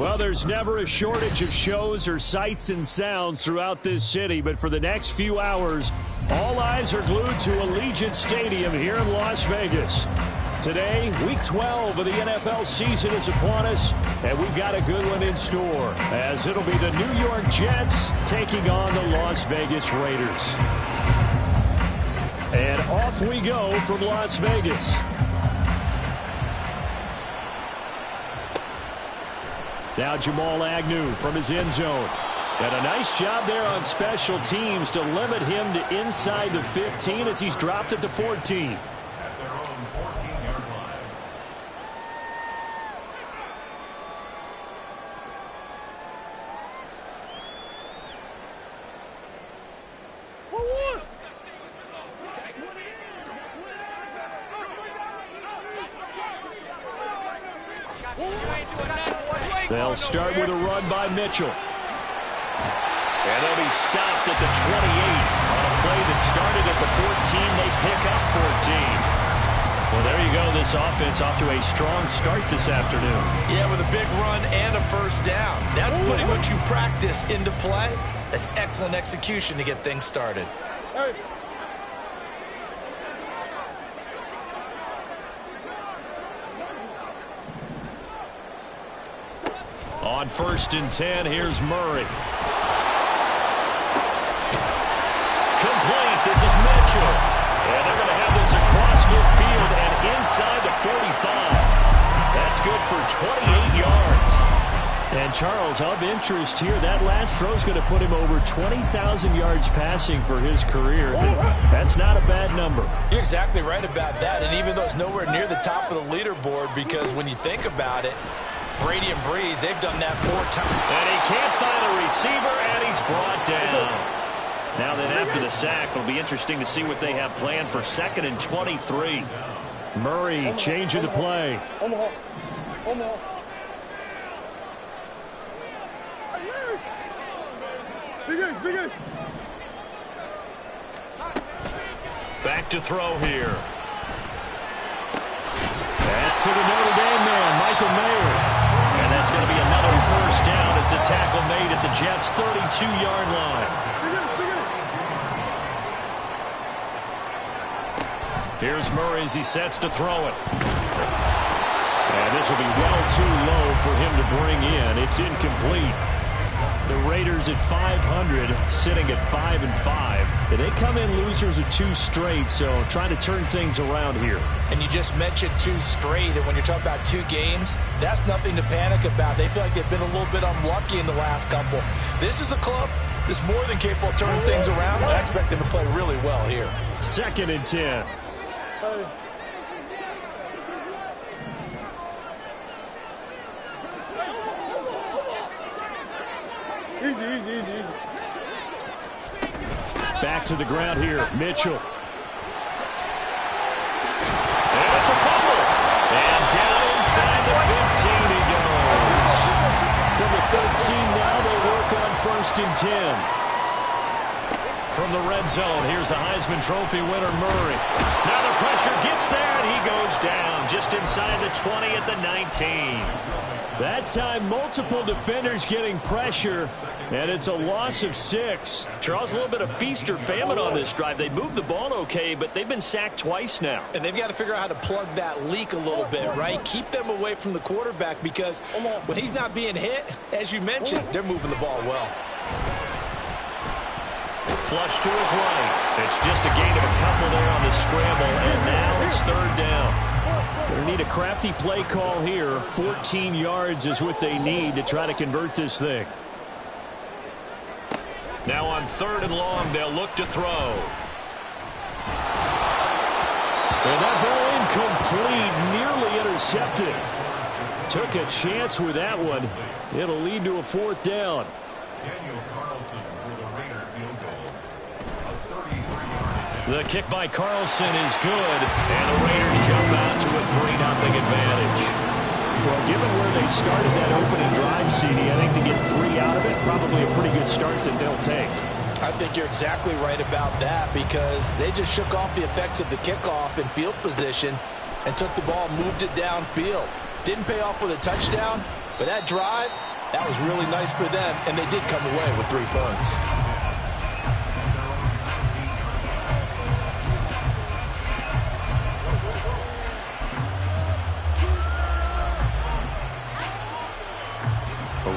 Well, there's never a shortage of shows or sights and sounds throughout this city, but for the next few hours, all eyes are glued to Allegiant Stadium here in Las Vegas. Today, Week 12 of the NFL season is upon us, and we've got a good one in store, as it'll be the New York Jets taking on the Las Vegas Raiders. And off we go from Las Vegas. Now Jamal Agnew from his end zone. And a nice job there on special teams to limit him to inside the 15 as he's dropped at the 14. At their own 14-yard line. They'll start with a run by Mitchell. And they'll be stopped at the 28. On a play that started at the 14, they pick up 14. Well, there you go. This offense off to a strong start this afternoon. Yeah, with a big run and a first down. That's putting what you practice into play. That's excellent execution to get things started. On 1st and 10, here's Murray. Complete. This is Mitchell. And they're going to have this across midfield and inside the 45. That's good for 28 yards. And Charles, of interest here, that last throw is going to put him over 20,000 yards passing for his career. That's not a bad number. You're exactly right about that. And even though it's nowhere near the top of the leaderboard, because when you think about it, Brady and Breeze, they've done that 4 times. And he can't find a receiver, and he's brought down. Now then, after the sack, it'll be interesting to see what they have planned for 2nd and 23. Murray changing the play. Back to throw here. That's to the Notre Dame man, Michael Mayer. And that's going to be another first down as the tackle made at the Jets' 32-yard line. Here's Murray as he sets to throw it. And this will be well too low for him to bring in. It's incomplete. The Raiders at 500, sitting at 5-5. They come in losers of 2 straight, so trying to turn things around here. And you just mentioned 2 straight, and when you're talking about 2 games, that's nothing to panic about. They feel like they've been a little bit unlucky in the last couple. This is a club that's more than capable of turning things around, and I expect them to play really well here. 2nd and 10. Easy. Back to the ground here, Mitchell. And it's a fumble. And down inside the 15 he goes. From the 13 now, they work on 1st and 10. From the red zone, here's the Heisman Trophy winner, Murray. Now the pressure gets there, and he goes down just inside the 20 at the 19. That time, multiple defenders getting pressure, and it's a loss of 6. Charles, a little bit of feast or famine on this drive. They moved the ball okay, but they've been sacked twice now. And they've got to figure out how to plug that leak a little bit, right? Keep them away from the quarterback, because when he's not being hit, as you mentioned, they're moving the ball well. Flush to his right. It's just a gain of a couple there on the scramble, and now it's 3rd down. They need a crafty play call here. 14 yards is what they need to try to convert this thing. Now on 3rd and long, they'll look to throw. And that ball incomplete, nearly intercepted. Took a chance with that one. It'll lead to a 4th down. Daniel Carlson for the Raider field goal. A 33-yard. The kick by Carlson is good, and the Raiders jump out to a 3-0 advantage. Well, given where they started that opening drive, CD, I think to get 3 out of it, probably a pretty good start that they'll take. I think you're exactly right about that, because they just shook off the effects of the kickoff in field position and took the ball, moved it downfield. Didn't pay off with a touchdown, but that drive, That was really nice for them, and they did come away with 3 points.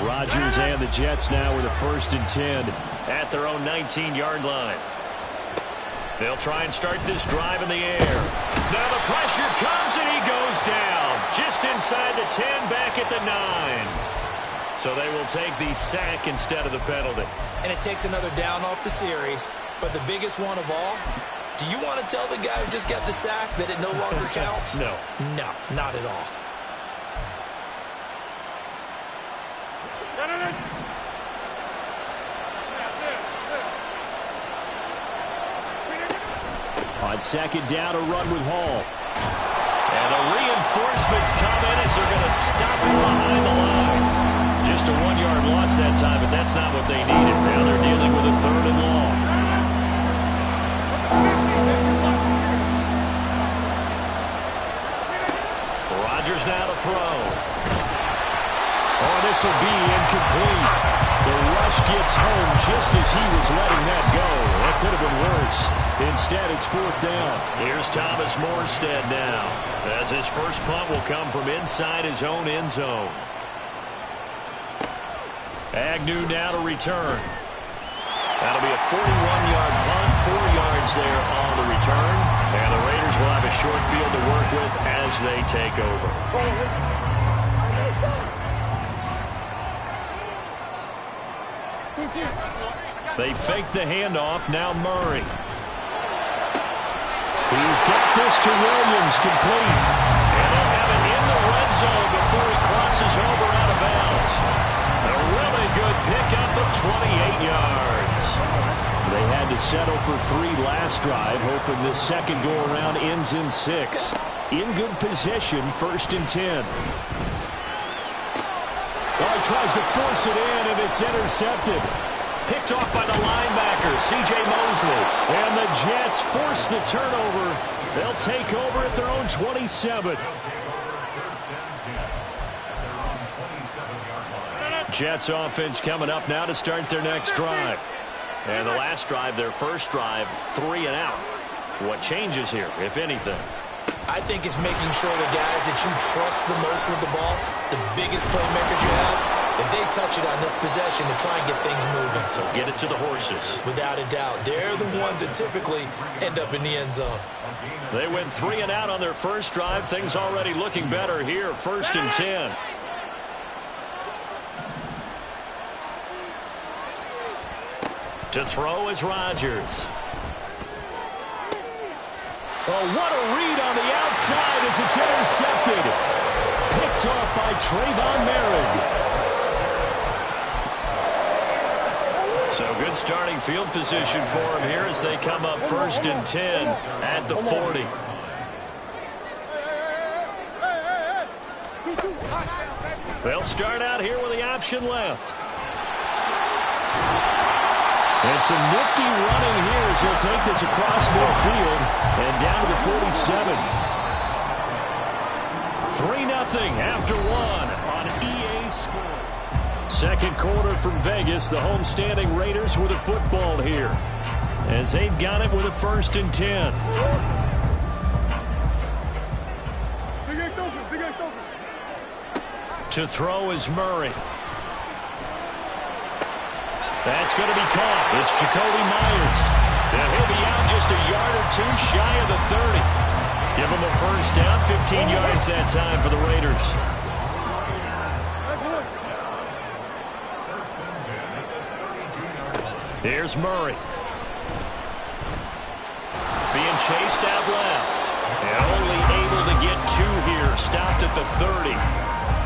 Rodgers and the Jets now with a 1st and 10 at their own 19-yard line. They'll try and start this drive in the air. Now the pressure comes and he goes down just inside the 10, back at the 9. So they will take the sack instead of the penalty. And it takes another down off the series. But the biggest one of all, do you want to tell the guy who just got the sack that it no longer counts? No. No, not at all. On 2nd down, a run with Hall. And the reinforcements come in as they're going to stop him behind the line. Just a 1-yard loss that time, but that's not what they needed. Now they're dealing with a 3rd and long. Rodgers now to throw. Oh, this will be incomplete. The rush gets home just as he was letting that go. That could have been worse. Instead, it's 4th down. Here's Thomas Morstead now, as his first punt will come from inside his own end zone. Agnew now to return. That'll be a 41-yard punt, 4 yards there on the return. And the Raiders will have a short field to work with as they take over. They fake the handoff. Now Murray. He's got this to Williams, complete. And they'll have it in the red zone before he crosses over out of bounds. A really good pickup of 28 yards. They had to settle for 3 last drive, hoping this second go-around ends in 6. In good position, 1st and 10. Oh, he tries to force it in, and it's intercepted. Picked off by the linebacker, C.J. Mosley. And the Jets force the turnover. They'll take over at their own 27. Jets offense coming up now to start their next drive. And the last drive, their first drive, 3 and out. What changes here, if anything? I think it's making sure the guys that you trust the most with the ball, the biggest playmakers you have, that they touch it on this possession to try and get things moving. So get it to the horses. Without a doubt. They're the ones that typically end up in the end zone. They went 3 and out on their first drive. Things already looking better here. 1st and 10. To throw is Rodgers. Oh, what a read on the outside as it's intercepted. Picked off by Trayvon Merrick. So good starting field position for him here as they come up 1st and 10 at the 40. They'll start out here with the option left. And some nifty running here as he'll take this across midfield and down to the 47. 3-0 after 1 on EA Sports. Second quarter from Vegas. The homestanding Raiders with a football here as they've got it with a 1st and 10. To throw is Murray. That's going to be caught. It's Jacoby Myers. And he'll be out just a yard or 2 shy of the 30. Give him a 1st down, 15 yards that time for the Raiders. Here's Murray. Being chased out left. And only able to get 2 here. Stopped at the 30.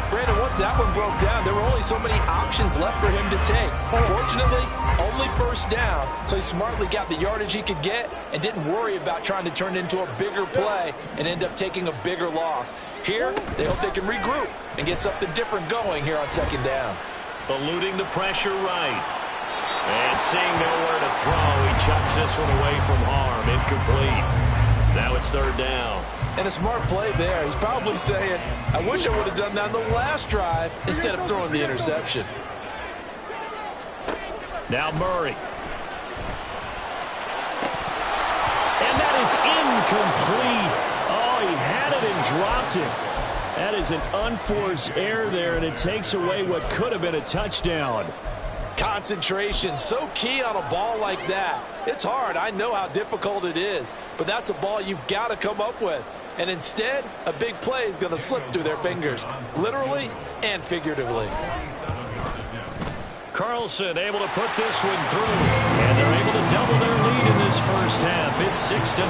Brandon, once that one broke down, there were only so many options left for him to take. Fortunately, only 1st down, so he smartly got the yardage he could get and didn't worry about trying to turn it into a bigger play and end up taking a bigger loss. Here, they hope they can regroup and get something different going here on 2nd down. Eluding the pressure right. And seeing nowhere to throw, he chucks this one away from harm. Incomplete. Now it's third down. And a smart play there. He's probably saying, I wish I would have done that in the last drive instead of throwing the interception. Now Murray. And that is incomplete. Oh, he had it and dropped it. That is an unforced error there, and it takes away what could have been a touchdown. Concentration, so key on a ball like that. It's hard. I know how difficult it is, but that's a ball you've got to come up with. And instead, a big play is going to slip through their fingers, literally and figuratively. Carlson able to put this one through, and they're able to double their lead in this first half. It's 6-0.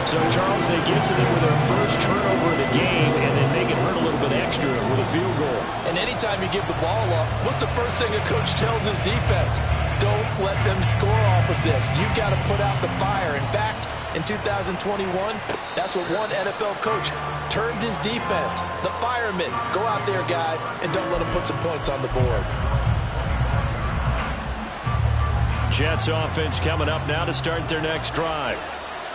So, Charles, they get to them with their first turnover of the game, and then make it hurt a little bit extra with a field goal. And anytime you give the ball up, what's the first thing a coach tells his defense? Don't let them score off of this. You've got to put out the fire. In fact, in 2021, that's what one NFL coach termed his defense. The firemen. Go out there, guys, and don't let them put some points on the board. Jets offense coming up now to start their next drive.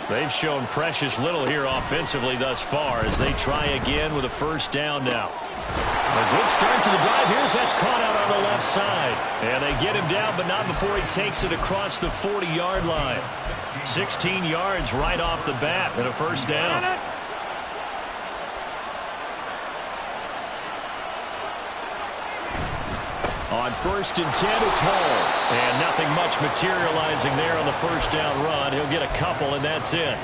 They've shown precious little here offensively thus far as they try again with a first down now. A good start to the drive. Here's that's caught out on the left side. And they get him down, but not before he takes it across the 40-yard line. 16 yards right off the bat and a first down. On 1st and 10, it's Hall. And nothing much materializing there on the first down run. He'll get a couple, and that's it.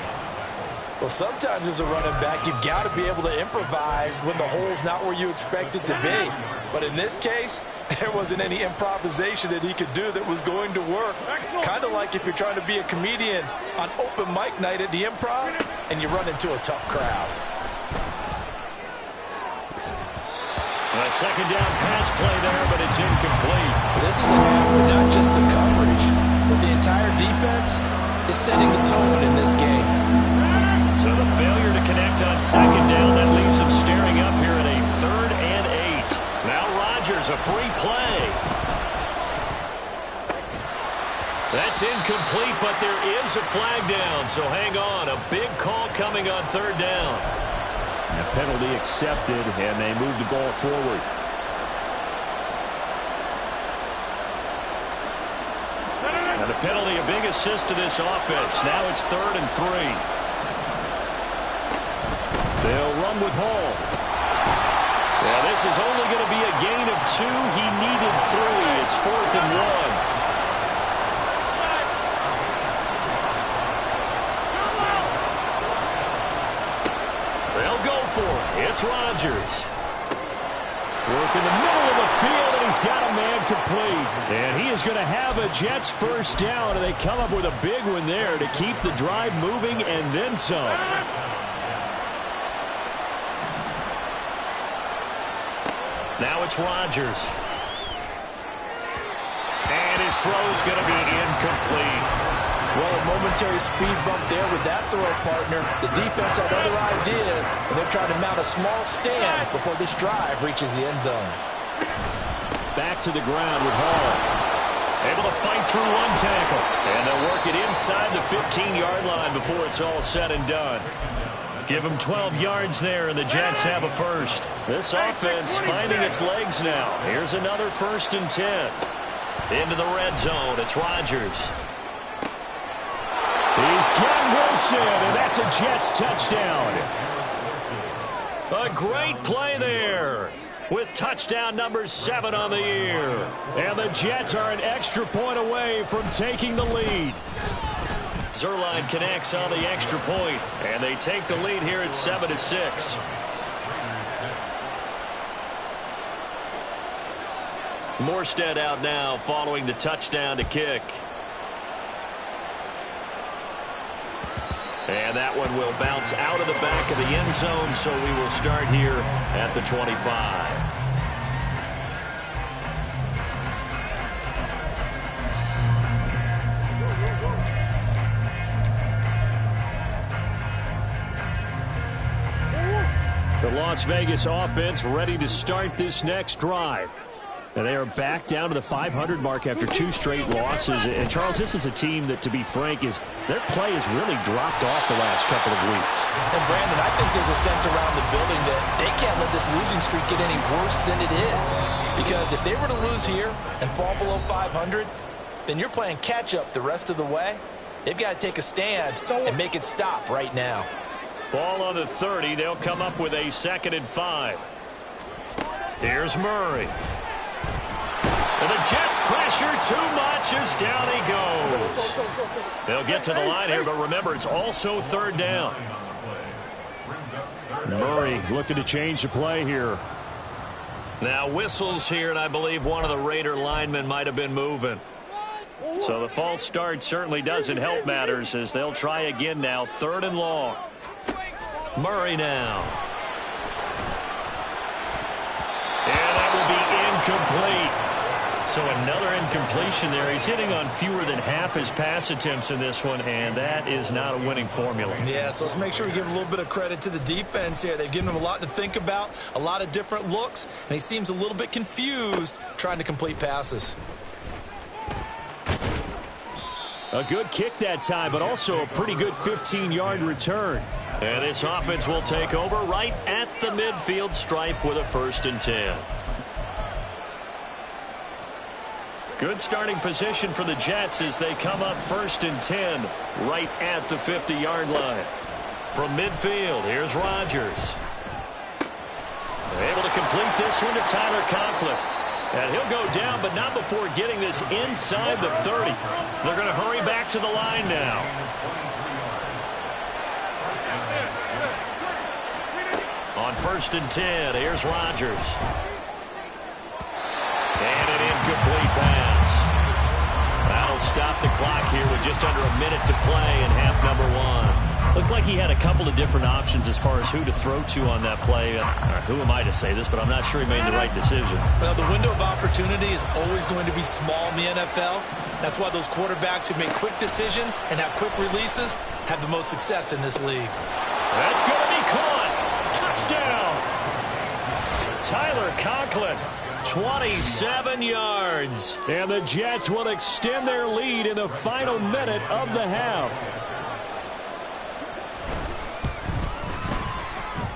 Well, sometimes as a running back, you've got to be able to improvise when the hole's not where you expect it to be. But in this case, there wasn't any improvisation that he could do that was going to work. Kind of like if you're trying to be a comedian on open mic night at the Improv, and you run into a tough crowd. A second down pass play there, but it's incomplete. This is a half with not just the coverage, but the entire defense is setting the tone in this game. So the failure to connect on second down, that leaves them staring up here at a 3rd and 8. Now Rodgers, a free play. That's incomplete, but there is a flag down, so hang on. A big call coming on 3rd down. A penalty accepted, and they move the ball forward. And the penalty, a big assist to this offense. Now it's 3rd and 3. They'll run with Hall. Now this is only going to be a gain of 2. He needed 3. It's 4th and 1. It's Rodgers. Work in the middle of the field, and he's got a man complete. And he is going to have a Jets first down, and they come up with a big one there to keep the drive moving and then some. Now it's Rodgers. And his throw is going to be incomplete. Well, a momentary speed bump there with that throw partner. The defense had other ideas, and they're trying to mount a small stand before this drive reaches the end zone. Back to the ground with Hall. Able to fight through one tackle. And they'll work it inside the 15-yard line before it's all said and done. Give them 12 yards there, and the Jets have a first. This offense finding its legs now. Here's another 1st and 10. Into the red zone. It's Rodgers. He's getting Wilson, and that's a Jets touchdown. A great play there with touchdown number 7 on the year. And the Jets are an extra point away from taking the lead. Zuerlein connects on the extra point, and they take the lead here at 7-6. Morstead out now following the touchdown to kick. And that one will bounce out of the back of the end zone, so we will start here at the 25. The Las Vegas offense ready to start this next drive. And they are back down to the 500 mark after 2 straight losses. And, Charles, this is a team that, to be frank, their play has really dropped off the last couple of weeks. And, Brandon, I think there's a sense around the building that they can't let this losing streak get any worse than it is. Because if they were to lose here and fall below 500, then you're playing catch-up the rest of the way. They've got to take a stand and make it stop right now. Ball on the 30. They'll come up with a 2nd and 5. Here's Murray. And the Jets pressure too much as down he goes. They'll get to the line here, but remember, it's also 3rd down. Murray looking to change the play here. Now whistles here, and I believe one of the Raider linemen might have been moving. So the false start certainly doesn't help matters as they'll try again now. 3rd and long. Murray now. And that will be incomplete. So another incompletion there. He's hitting on fewer than half his pass attempts in this one, and that is not a winning formula. Yeah, so let's make sure we give a little bit of credit to the defense here. They've given him a lot to think about, a lot of different looks, and he seems a little bit confused trying to complete passes. A good kick that time, but also a pretty good 15-yard return. And this offense will take over right at the midfield stripe with a 1st and 10. Good starting position for the Jets as they come up 1st and 10 right at the 50-yard line. From midfield, here's Rodgers. They're able to complete this one to Tyler Conklin. And he'll go down, but not before getting this inside the 30. They're going to hurry back to the line now. On 1st and 10, here's Rodgers. And an incomplete pass. That'll stop the clock here with just under a minute to play in half number 1. Looked like he had a couple of different options as far as who to throw to on that play. Who am I to say this, but I'm not sure he made the right decision. Well, the window of opportunity is always going to be small in the NFL. That's why those quarterbacks who make quick decisions and have quick releases have the most success in this league. That's going to be caught. Touchdown. Tyler Conklin. 27 yards. And the Jets will extend their lead in the final minute of the half.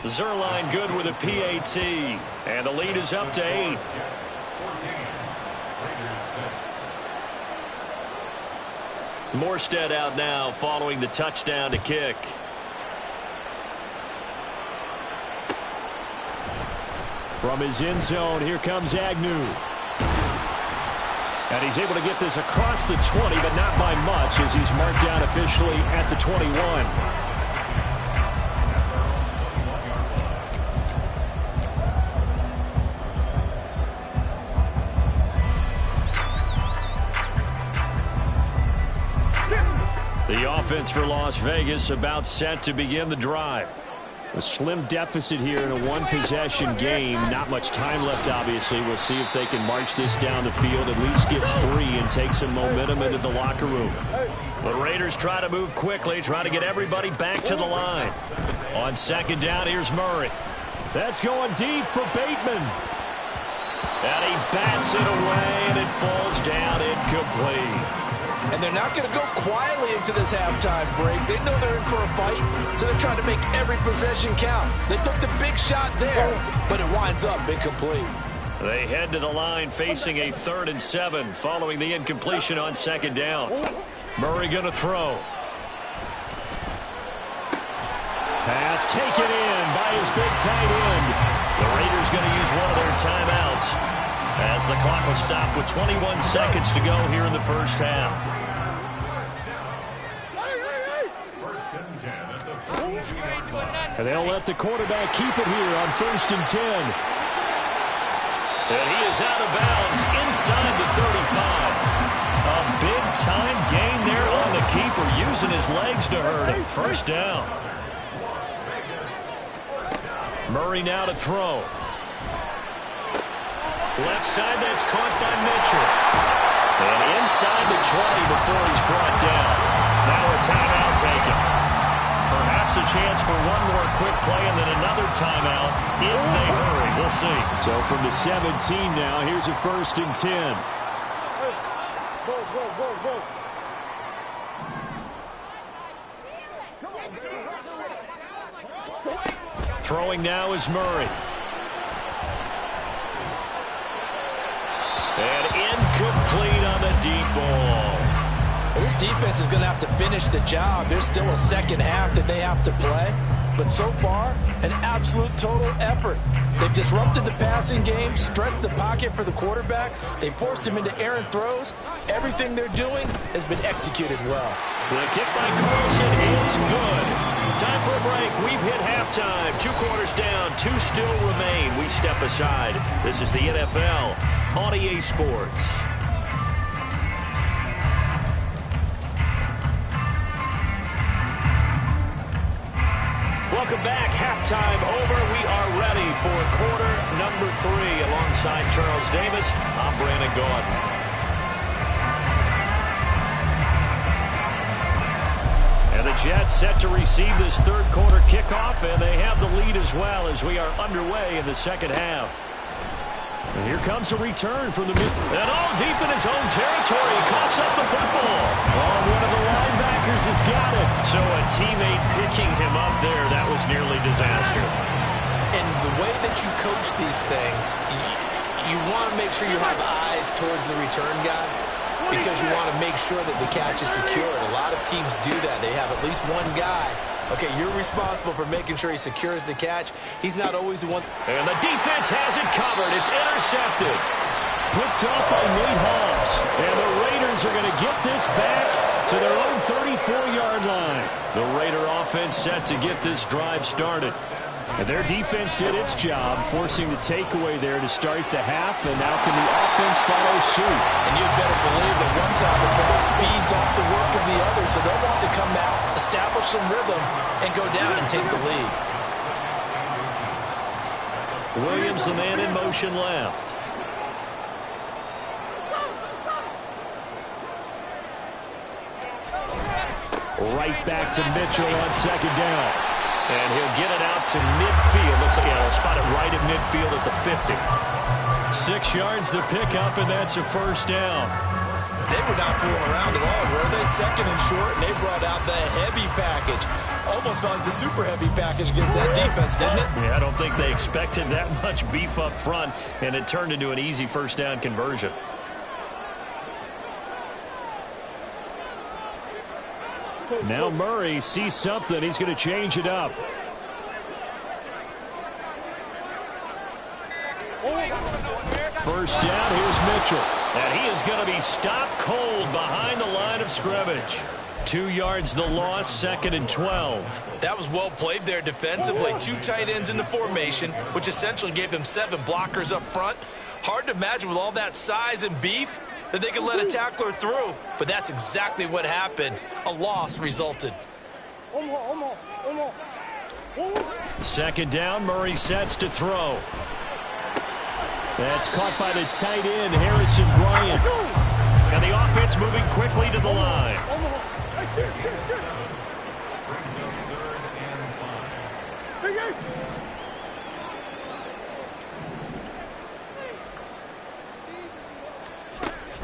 Zuerlein good with a PAT. And the lead is up to 8. Morstead out now following the touchdown to kick. From his end zone, here comes Agnew. And he's able to get this across the 20, but not by much as he's marked down officially at the 21. The offense for Las Vegas about set to begin the drive. A slim deficit here in a one-possession game. Not much time left, obviously. We'll see if they can march this down the field, at least get 3 and take some momentum into the locker room. The Raiders try to move quickly, try to get everybody back to the line. On 2nd down, here's Murray. That's going deep for Bateman. And he bats it away, and it falls down incomplete. And they're not going to go quietly into this halftime break. They know they're in for a fight, so they're trying to make every possession count. They took the big shot there, but it winds up incomplete. They head to the line facing a 3rd and 7 following the incompletion on 2nd down. Murray going to throw. Pass taken in by his big tight end. The Raiders going to use one of their timeouts as the clock will stop with 21 seconds to go here in the first half. And they'll let the quarterback keep it here on 1st and 10. And he is out of bounds inside the 35. A big-time gain there on the keeper, using his legs to hurt him. 1st down. Murray now to throw. Left side, that's caught by Mitchell. And inside the 20 before he's brought down. Now a timeout taken. Perhaps perhaps a chance for one more quick play and then another timeout if they hurry. We'll see. So from the 17 now, here's a 1st and 10. Go, go, go, go. Throwing now is Murray. And incomplete on the deep ball. Well, this defense is going to have to finish the job. There's still a second half that they have to play. But so far, an absolute total effort. They've disrupted the passing game, stressed the pocket for the quarterback. They forced him into errant throws. Everything they're doing has been executed well. The kick by Carlson is good. Time for a break. We've hit halftime. 2 quarters down, 2 still remain. We step aside. This is the NFL on EA Sports. Welcome back. Halftime over. We are ready for quarter number 3. Alongside Charles Davis, I'm Brandon Gaudin. And the Jets set to receive this 3rd quarter kickoff, and they have the lead as well as we are underway in the 2nd half. And here comes a return from the mid. And all deep in his own territory. He coughs up the football. Oh, one of the linebackers has got it. So a teammate picking him up there, that was nearly disaster. And the way that you coach these things, you want to make sure you have eyes towards the return guy because you want to make sure that the catch is secured. A lot of teams do that. They have at least one guy. Okay, you're responsible for making sure he secures the catch. He's not always the one. And the defense has it covered. It's intercepted. Picked up by Nate Holmes. And the Raiders are going to get this back to their own 34-yard line. The Raider offense set to get this drive started. And their defense did its job, forcing the takeaway there to start the half, and now can the offense follow suit? And you'd better believe that one side of the ball feeds off the work of the other, so they'll want to come out, establish some rhythm, and go down and take the lead. Williams, the man in motion left. Right back to Mitchell on 2nd down. And he'll get it out to midfield. Looks like he'll spot it right at midfield at the 50. 6 yards the pickup, and that's a 1st down. They were not fooling around at all, were they? 2nd and short, and they brought out the heavy package. Almost felt like the super heavy package against that defense, didn't it? Yeah, I don't think they expected that much beef up front, and it turned into an easy 1st down conversion. Now Murray sees something. He's going to change it up. First down, here's Mitchell. And he is going to be stopped cold behind the line of scrimmage. 2 yards the loss, 2nd and 12. That was well played there defensively. 2 tight ends in the formation, which essentially gave them 7 blockers up front. Hard to imagine with all that size and beef that they could let a tackler through. But that's exactly what happened. A loss resulted. 2nd down, Murray sets to throw. That's caught by the tight end, Harrison Bryant. And the offense moving quickly to the line.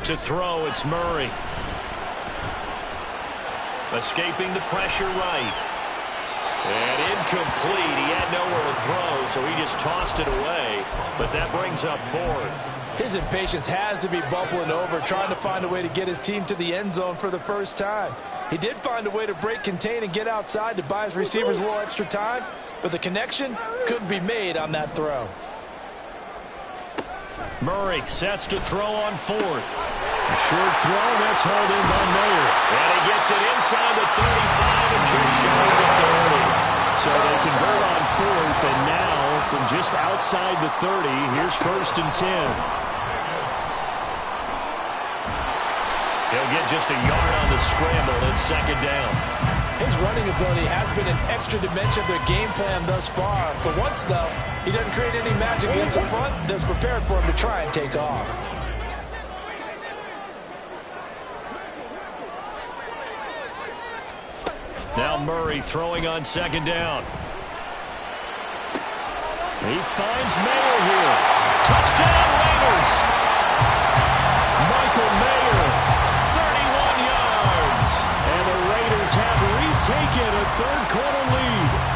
To throw, it's Murray. Escaping the pressure right. And incomplete. He had nowhere to throw, so he just tossed it away. But that brings up 4th. His impatience has to be bubbling over, trying to find a way to get his team to the end zone for the first time. He did find a way to break contain and get outside to buy his receivers a little extra time, but the connection couldn't be made on that throw. Murray sets to throw on 4th. A short throw, that's hauled in by Mayer. And he gets it inside the 35 and just shy of the 30. So they convert on 4th, and now from just outside the 30, here's 1st and 10. He'll get just a yard on the scramble and 2nd down. His running ability has been an extra dimension of their game plan thus far. For once, though, he doesn't create any magic against the front that's prepared for him to try and take off. Now Murray throwing on second down. He finds Mayer here. Touchdown Raiders. Michael Mayer, 31 yards. And the Raiders have retaken a third-quarter lead.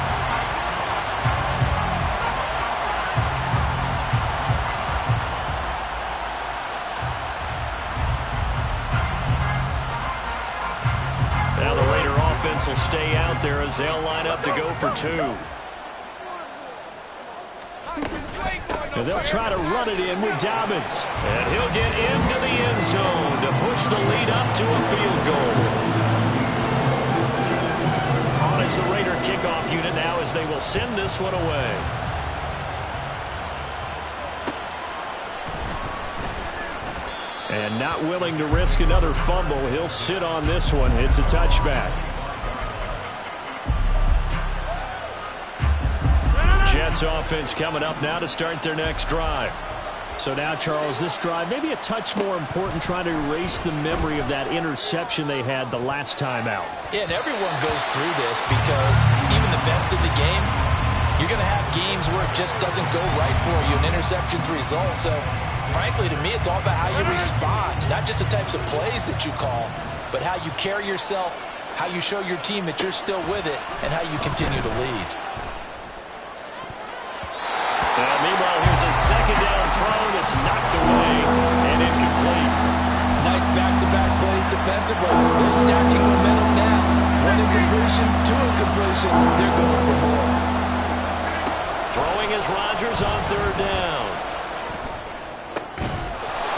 Now the Raider offense will stay out there as they'll line up to go for two. And they'll try to run it in with Dobbins. And he'll get into the end zone to push the lead up to a field goal. On is the Raider kickoff unit now as they will send this one away. And not willing to risk another fumble, he'll sit on this one. It's a touchback. Jets offense coming up now to start their next drive. So now, Charles, this drive maybe a touch more important, trying to erase the memory of that interception they had the last time out. Yeah, and everyone goes through this because even the best in the game, you're going to have games where it just doesn't go right for you, an interception's result. So, frankly, to me, it's all about how you respond, not just the types of plays that you call, but how you carry yourself, how you show your team that you're still with it, and how you continue to lead. Meanwhile, here's a second down throw that's knocked away and incomplete. Nice back-to-back plays defensively. They're stacking momentum now. One incompletion, two incompletion. They're going for more. Throwing is Rodgers on third down.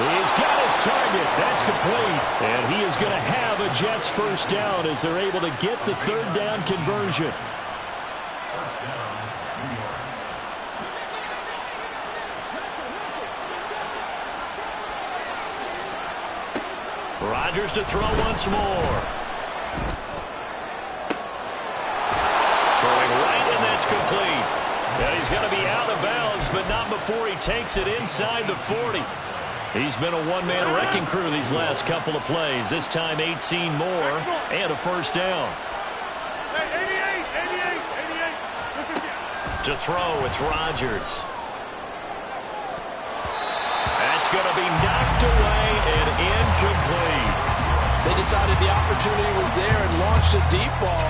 He's got his target. That's complete. And he is going to have a Jets first down as they're able to get the third down conversion. First down, New York. Rodgers to throw once more. Throwing right, and that's complete. And he's going to be out of bounds, but not before he takes it inside the 40. He's been a one-man wrecking crew these last couple of plays. This time 18 more and a first down. 88. To throw, it's Rodgers. That's going to be knocked away and incomplete. They decided the opportunity was there and launched a deep ball,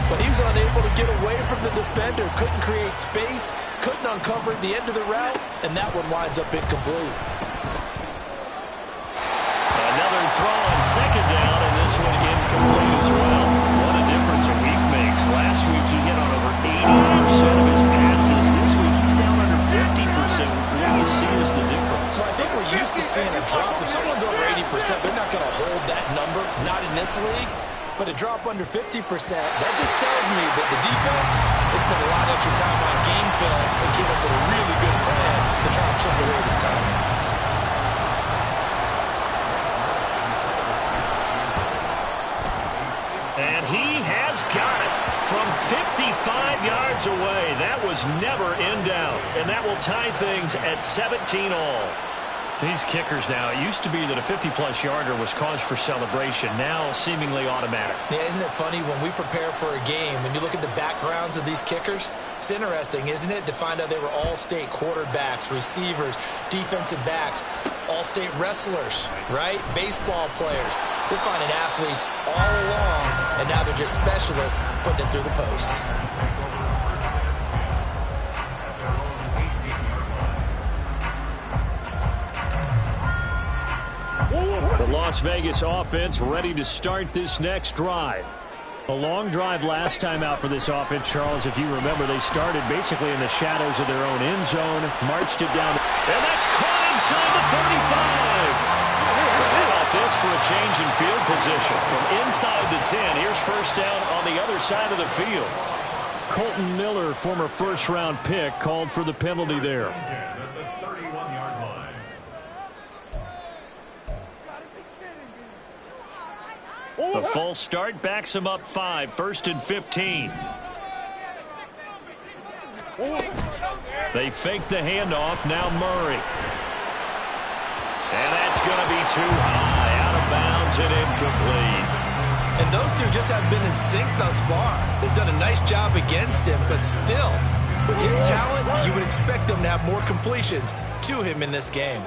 but he was unable to get away from the defender, couldn't create space, couldn't uncover the end of the route, and that one winds up incomplete. Another throw on second down, and this one incomplete as well. What a difference a week makes. Last week he hit on over 80% of his passes. This week he's down under 50%. What do you see as the difference? So I think we're used to seeing a drop. If someone's over 80%, they're not going to hold that number, not in this league. But a drop under 50%, that just tells me that the defense has spent a lot of extra time on game films and came up with a really good plan to try and chip away this timing. And he has got it from 55 yards away. That was never in doubt. And that will tie things at 17 all. These kickers now, it used to be that a 50-plus yarder was cause for celebration. Now seemingly automatic. Yeah, isn't it funny when we prepare for a game, when you look at the backgrounds of these kickers? It's interesting, isn't it, to find out they were all-state quarterbacks, receivers, defensive backs, all-state wrestlers, right? Baseball players. We're finding athletes all along, and now they're just specialists putting it through the posts. The Las Vegas offense ready to start this next drive. A long drive last time out for this offense, Charles. If you remember, they started basically in the shadows of their own end zone, marched it down, and that's caught inside the 35. So how about this for a change in field position? From inside the 10, here's first down on the other side of the field. Colton Miller, former first-round pick, called for the penalty there. At the 31-yard line. The false start backs him up 5, first and 15. They fake the handoff, now Murray. And that's going to be too high, out of bounds and incomplete. And those two just haven't been in sync thus far. They've done a nice job against him, but still, with his talent, you would expect them to have more completions to him in this game.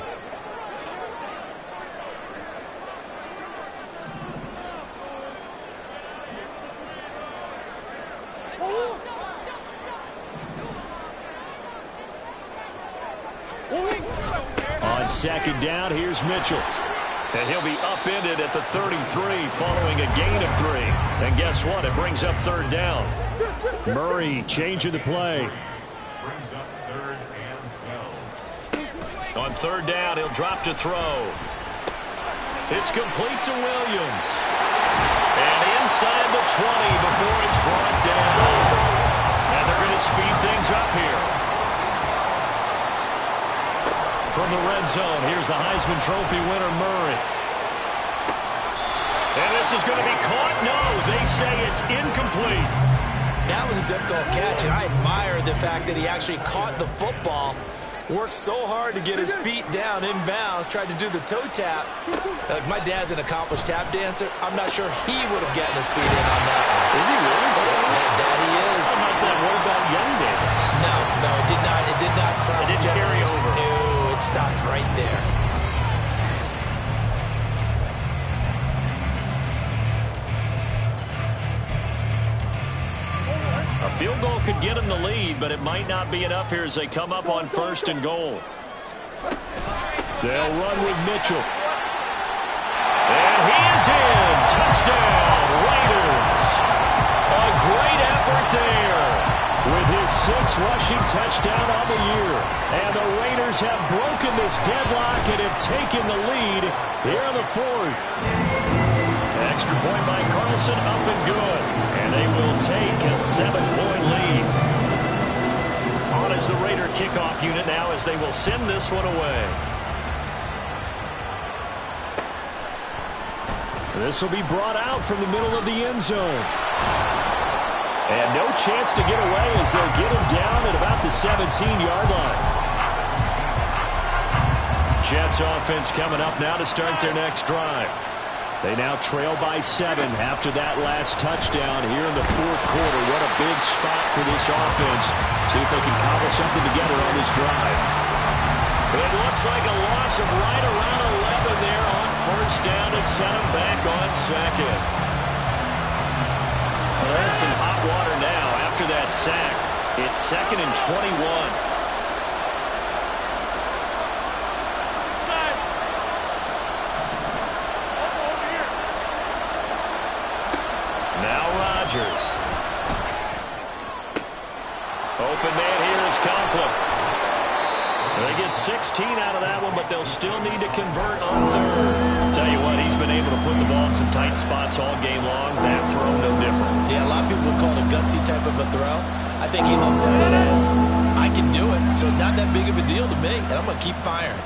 On second down, here's Mitchell. And he'll be upended at the 33 following a gain of 3. And guess what? It brings up third down. Murray changing the play. Brings up 3rd and 12. On third down, he'll drop to throw. It's complete to Williams. And inside the 20 before it's brought down. And they're going to speed things up here. From the red zone, here's the Heisman Trophy winner, Murray. And this is going to be caught. No, they say it's incomplete. That was a difficult catch, and I admire the fact that he actually caught the football. Worked so hard to get his feet down inbounds, tried to do the toe tap. My dad's an accomplished tap dancer. I'm not sure he would have gotten his feet in on that one. Is he really? That he is. How about that? What about young days? No, it did not. It did not cross. It didn't carry over. No, it stopped right there. A field goal could get them the lead, but it might not be enough here as they come up on 1st and goal. They'll run with Mitchell. And he is in. Touchdown, Raiders. A great effort there with his 6th rushing touchdown on the year. And the Raiders have broken this deadlock and have taken the lead here in the 4th. Extra point by Carlson, up and good. And they will take a 7-point lead. On is the Raider kickoff unit now as they will send this one away. This will be brought out from the middle of the end zone. And no chance to get away as they'll get him down at about the 17-yard line. Jets offense coming up now to start their next drive. They now trail by 7 after that last touchdown here in the 4th quarter. What a big spot for this offense. See if they can cobble something together on this drive. It looks like a loss of right around 11 there on 1st down to set them back on 2nd. Well, that's some hot water now after that sack. It's 2nd and 21. Open man here is Conklin. They get 16 out of that one, but they'll still need to convert on 3rd. Tell you what, he's been able to put the ball in some tight spots all game long. That throw, no different. Yeah, a lot of people would call it a gutsy type of a throw. I think he looks at it as, I can do it, so it's not that big of a deal to me, and I'm going to keep firing.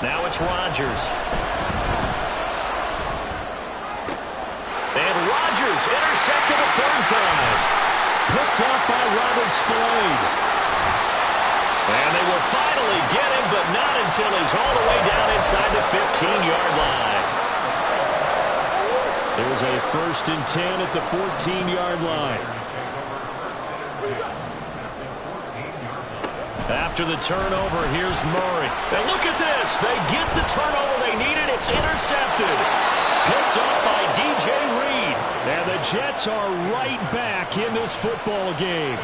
Now it's Rodgers. And Rodgers intercepted a 3rd time. Picked up by Robert Spillane. And they will finally get him, but not until he's all the way down inside the 15-yard line. There's a 1st and 10 at the 14-yard line. After the turnover, here's Murray. And look at this. They get the turnover they needed. It's intercepted. Picked up by DJ Reed. And the Jets are right back in this football game.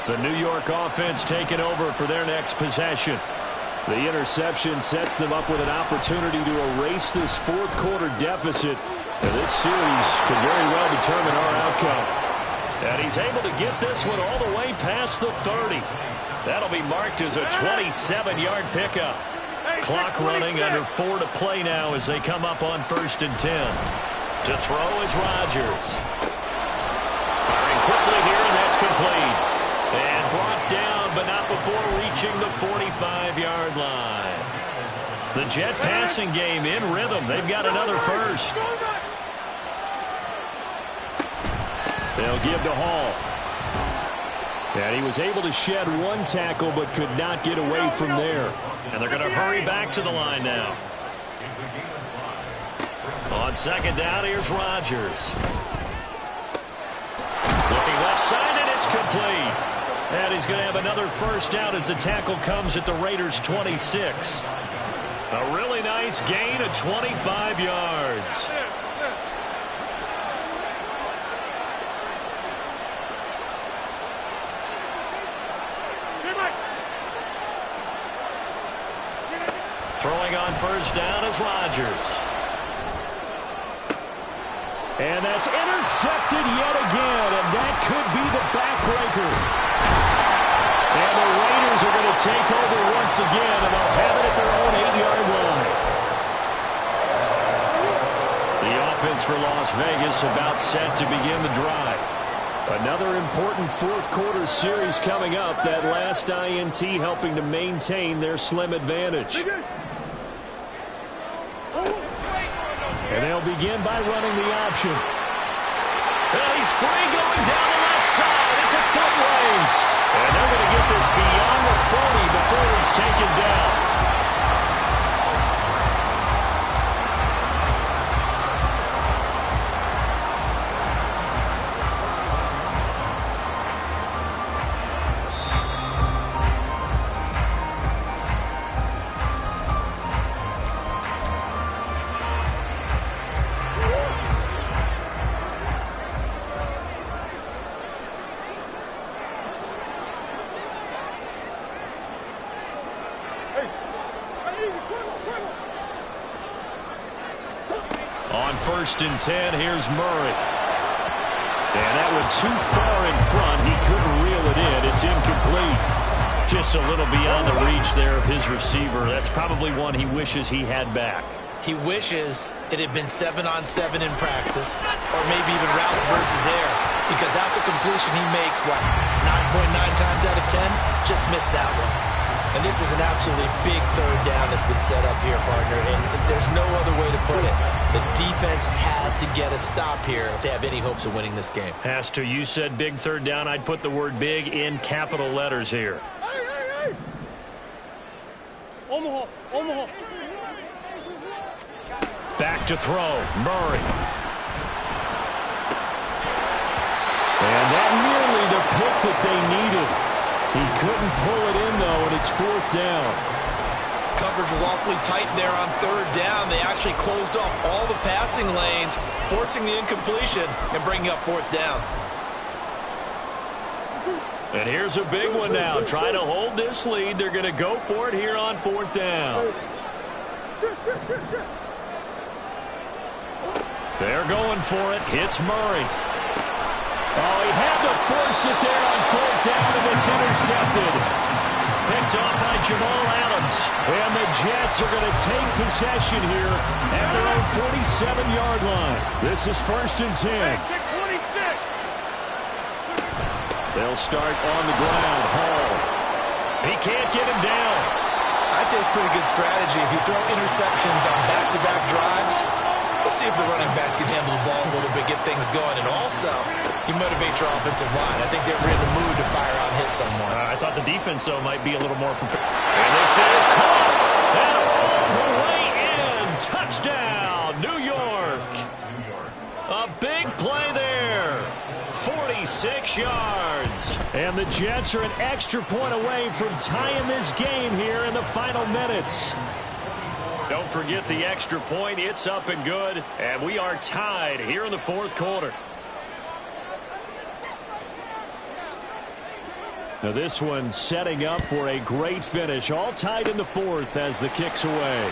The New York offense taking over for their next possession. The interception sets them up with an opportunity to erase this 4th quarter deficit. And this series could very well determine our outcome. And he's able to get this one all the way past the 30. That'll be marked as a 27-yard pickup. Clock running under 4 to play now as they come up on 1st and 10. To throw is Rodgers. Firing quickly here, and that's complete. And brought down, but not before reaching the 45-yard line. The Jet passing game in rhythm. They've got another 1st. They'll give to Hall. And he was able to shed one tackle but could not get away from there. And they're going to hurry back to the line now. On second down, here's Rodgers. Looking left side, and it's complete. And he's going to have another first down as the tackle comes at the Raiders' 26. A really nice gain of 25 yards. Throwing on first down is Rodgers. And that's intercepted yet again, and that could be the backbreaker. And the Raiders are going to take over once again, and they'll have it at their own 8-yard line. The offense for Las Vegas about set to begin the drive. Another important fourth-quarter series coming up. That last INT helping to maintain their slim advantage. And they'll begin by running the option. Well, he's free going down the left side. It's a foot race. And they're going to get this beyond the 40 before it's taken down. On 1st and 10, here's Murray. And that went too far in front. He couldn't reel it in. It's incomplete. Just a little beyond the reach there of his receiver. That's probably one he wishes he had back. He wishes it had been 7-on-7 in practice, or maybe even routes versus air, because that's a completion he makes, what, 9.9 times out of 10? Just missed that one. And this is an absolutely big third down that's been set up here, partner, and there's no other way to put it. The defense has to get a stop here if they have any hopes of winning this game. Has to. You said big third down. I'd put the word big in capital letters here. Hey! Omaha! Back to throw. Murray. And that nearly the pick that they needed. He couldn't pull it in, though, and it's 4th down. Coverage was awfully tight there on third down. They actually closed off all the passing lanes, forcing the incompletion and bringing up 4th down. And here's a big one now. Trying to hold this lead. They're going to go for it here on 4th down. They're going for it. Hits Murray. Oh, he had to force it there on 4th down, and it's intercepted. Picked off by Jamal Adams. And the Jets are going to take possession here at their own 47-yard line. This is 1st and 10. They'll start on the ground. Hall. He can't get him down. I'd say it's pretty good strategy. If you throw interceptions on back-to-back drives, let's see if the running backs can handle the ball a little bit, get things going, and also you motivate your offensive line. I think they're in the mood to fire out and hit someone. I thought the defense, though, might be a little more prepared. And this is caught. And all the way in. Touchdown, New York. A big play there. 46 yards. And the Jets are an extra point away from tying this game here in the final minutes. Don't forget the extra point. It's up and good. And we are tied here in the 4th quarter. Now this one setting up for a great finish. All tied in the 4th as the kick's away.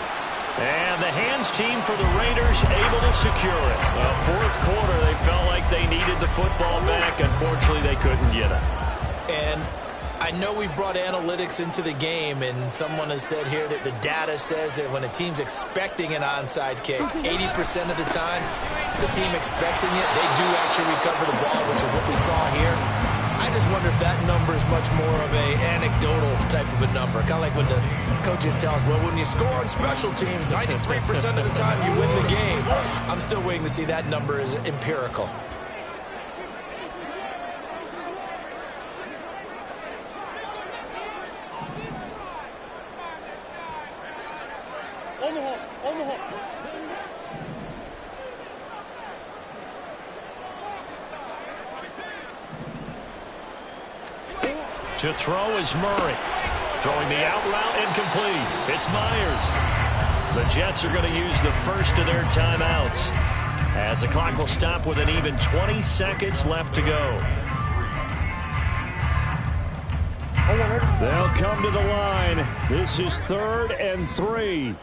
And the hands team for the Raiders able to secure it. Well, 4th quarter, they felt like they needed the football back. Unfortunately, they couldn't get it. And I know we brought analytics into the game, and someone has said here that the data says that when a team's expecting an onside kick, 80% of the time, the team expecting it, they do actually recover the ball, which is what we saw here. I just wonder if that number is much more of a anecdotal type of a number. Kind of like when the coaches tell us, well, when you score on special teams, 93% of the time you win the game. I'm still waiting to see that number is empirical. To throw is Murray. Throwing the out route incomplete. It's Myers. The Jets are going to use the first of their timeouts, as the clock will stop with an even 20 seconds left to go. They'll come to the line. This is 3rd and 3.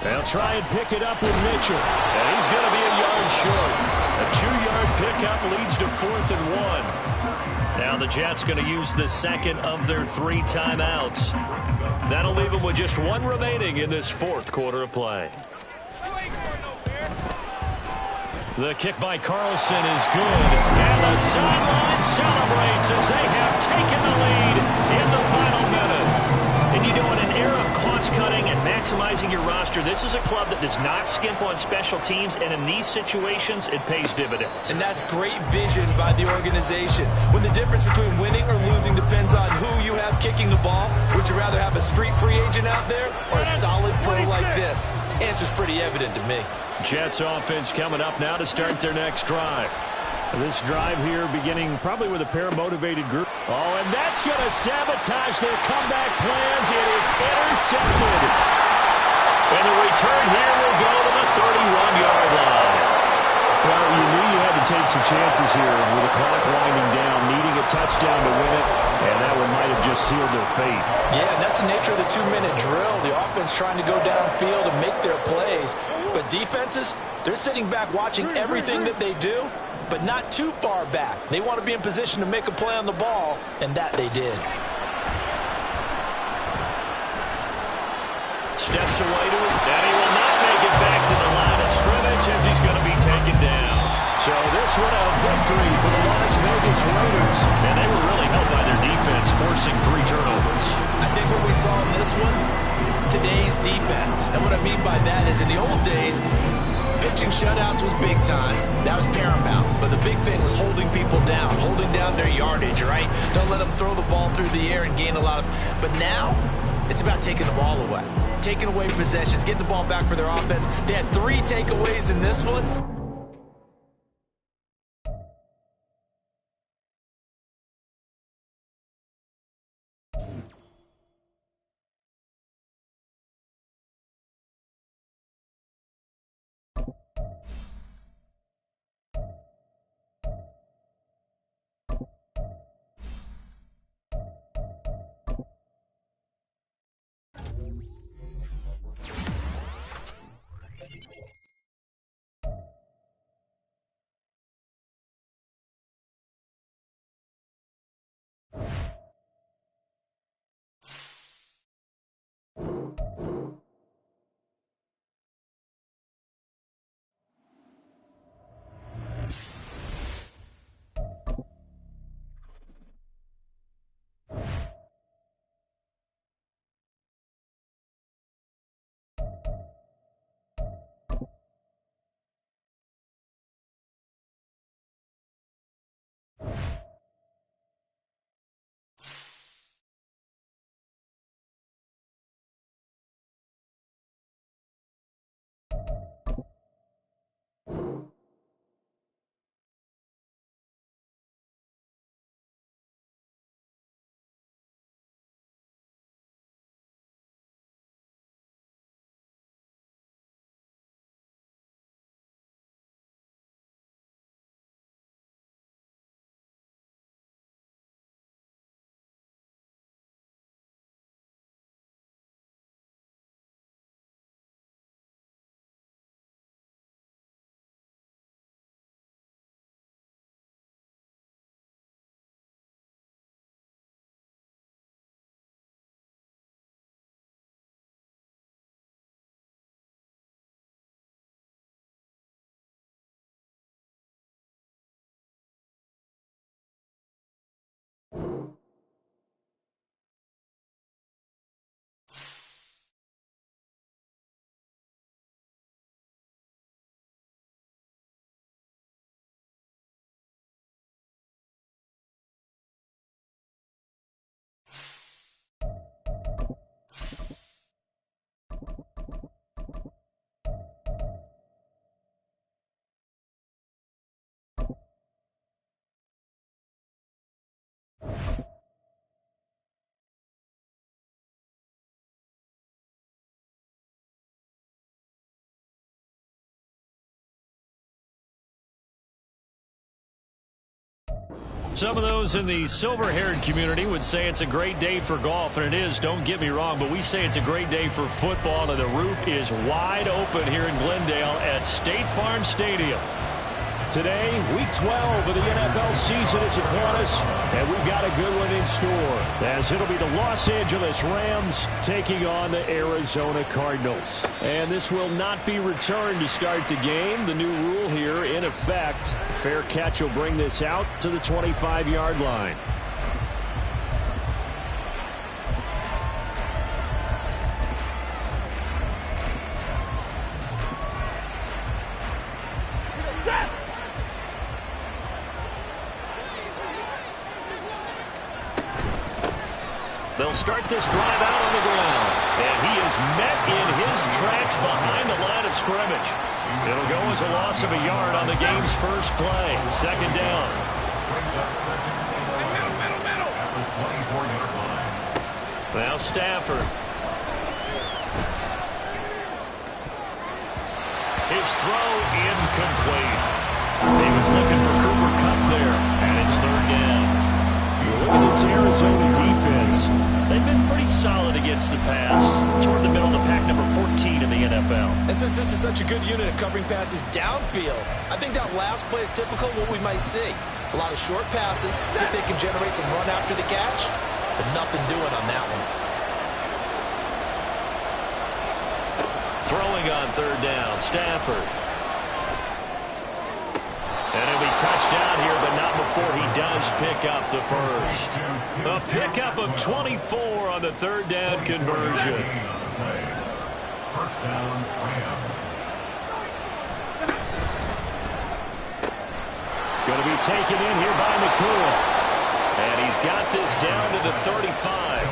They'll try and pick it up with Mitchell. And he's going to be a yard short. A 2-yard pickup leads to 4th and 1. Now the Jets going to use the second of their 3 timeouts. That'll leave them with just 1 remaining in this 4th quarter of play. The kick by Carlson is good. And the sideline celebrates as they have taken the lead in the final minute. And you know, in an era of cost-cutting and maximizing your roster, this is a club that does not skimp on special teams, and in these situations, it pays dividends. And that's great vision by the organization. When the difference between winning or losing depends on who you have kicking the ball, would you rather have a street free agent out there or a solid pro like this? Answer's pretty evident to me. Jets offense coming up now to start their next drive. This drive here beginning probably with a pair of motivated group. Oh, and that's going to sabotage their comeback plans. It is intercepted. And the return here will go to the 31-yard line. Well, you knew you had to take some chances here with the clock winding down, needing a touchdown to win it, and that one might have just sealed their fate. Yeah, and that's the nature of the 2-minute drill. The offense trying to go downfield and make their plays. But defenses, they're sitting back watching everything that they do, but not too far back. They want to be in position to make a play on the ball, and that they did. Steps away to it, and he will not make it back to the line of scrimmage as he's going to be taken down. So this one a victory for the Las Vegas Raiders. And they were really helped by their defense, forcing 3 turnovers. I think what we saw in this one, today's defense. And what I mean by that is in the old days, pitching shutouts was big time. That was paramount. But the big thing was holding people down, holding down their yardage, right? Don't let them throw the ball through the air and gain a lot of... But now, it's about taking the ball away. Taking away possessions, getting the ball back for their offense. They had 3 takeaways in this one. Some of those in the silver-haired community would say it's a great day for golf, and it is, don't get me wrong, but we say it's a great day for football, and the roof is wide open here in Glendale at State Farm Stadium. Today, Week 12 of the NFL season is upon us, and we've got a good one in store, as it'll be the Los Angeles Rams taking on the Arizona Cardinals. And this will not be returned to start the game. The new rule here in effect. Fair catch will bring this out to the 25-yard line. They'll start this drive out on the ground. And he is met in his tracks behind the line of scrimmage. It'll go as a loss of a yard on the game's first play. Second down. Now Stafford. His throw incomplete. He was looking for Cooper Kupp there. And it's third down. Look at this Arizona defense. They've been pretty solid against the pass. Toward the middle of the pack, number 14 in the NFL. And since this is such a good unit of covering passes downfield, I think that last play is typical of what we might see. A lot of short passes, see if they can generate some run after the catch, but nothing doing on that one. Throwing on third down, Stafford. And it'll be touchdown here, but not before he does pick up the first. A pickup of 24 on the third down conversion. First down, Rams. Going to be taken in here by McCool. And he's got this down to the 35.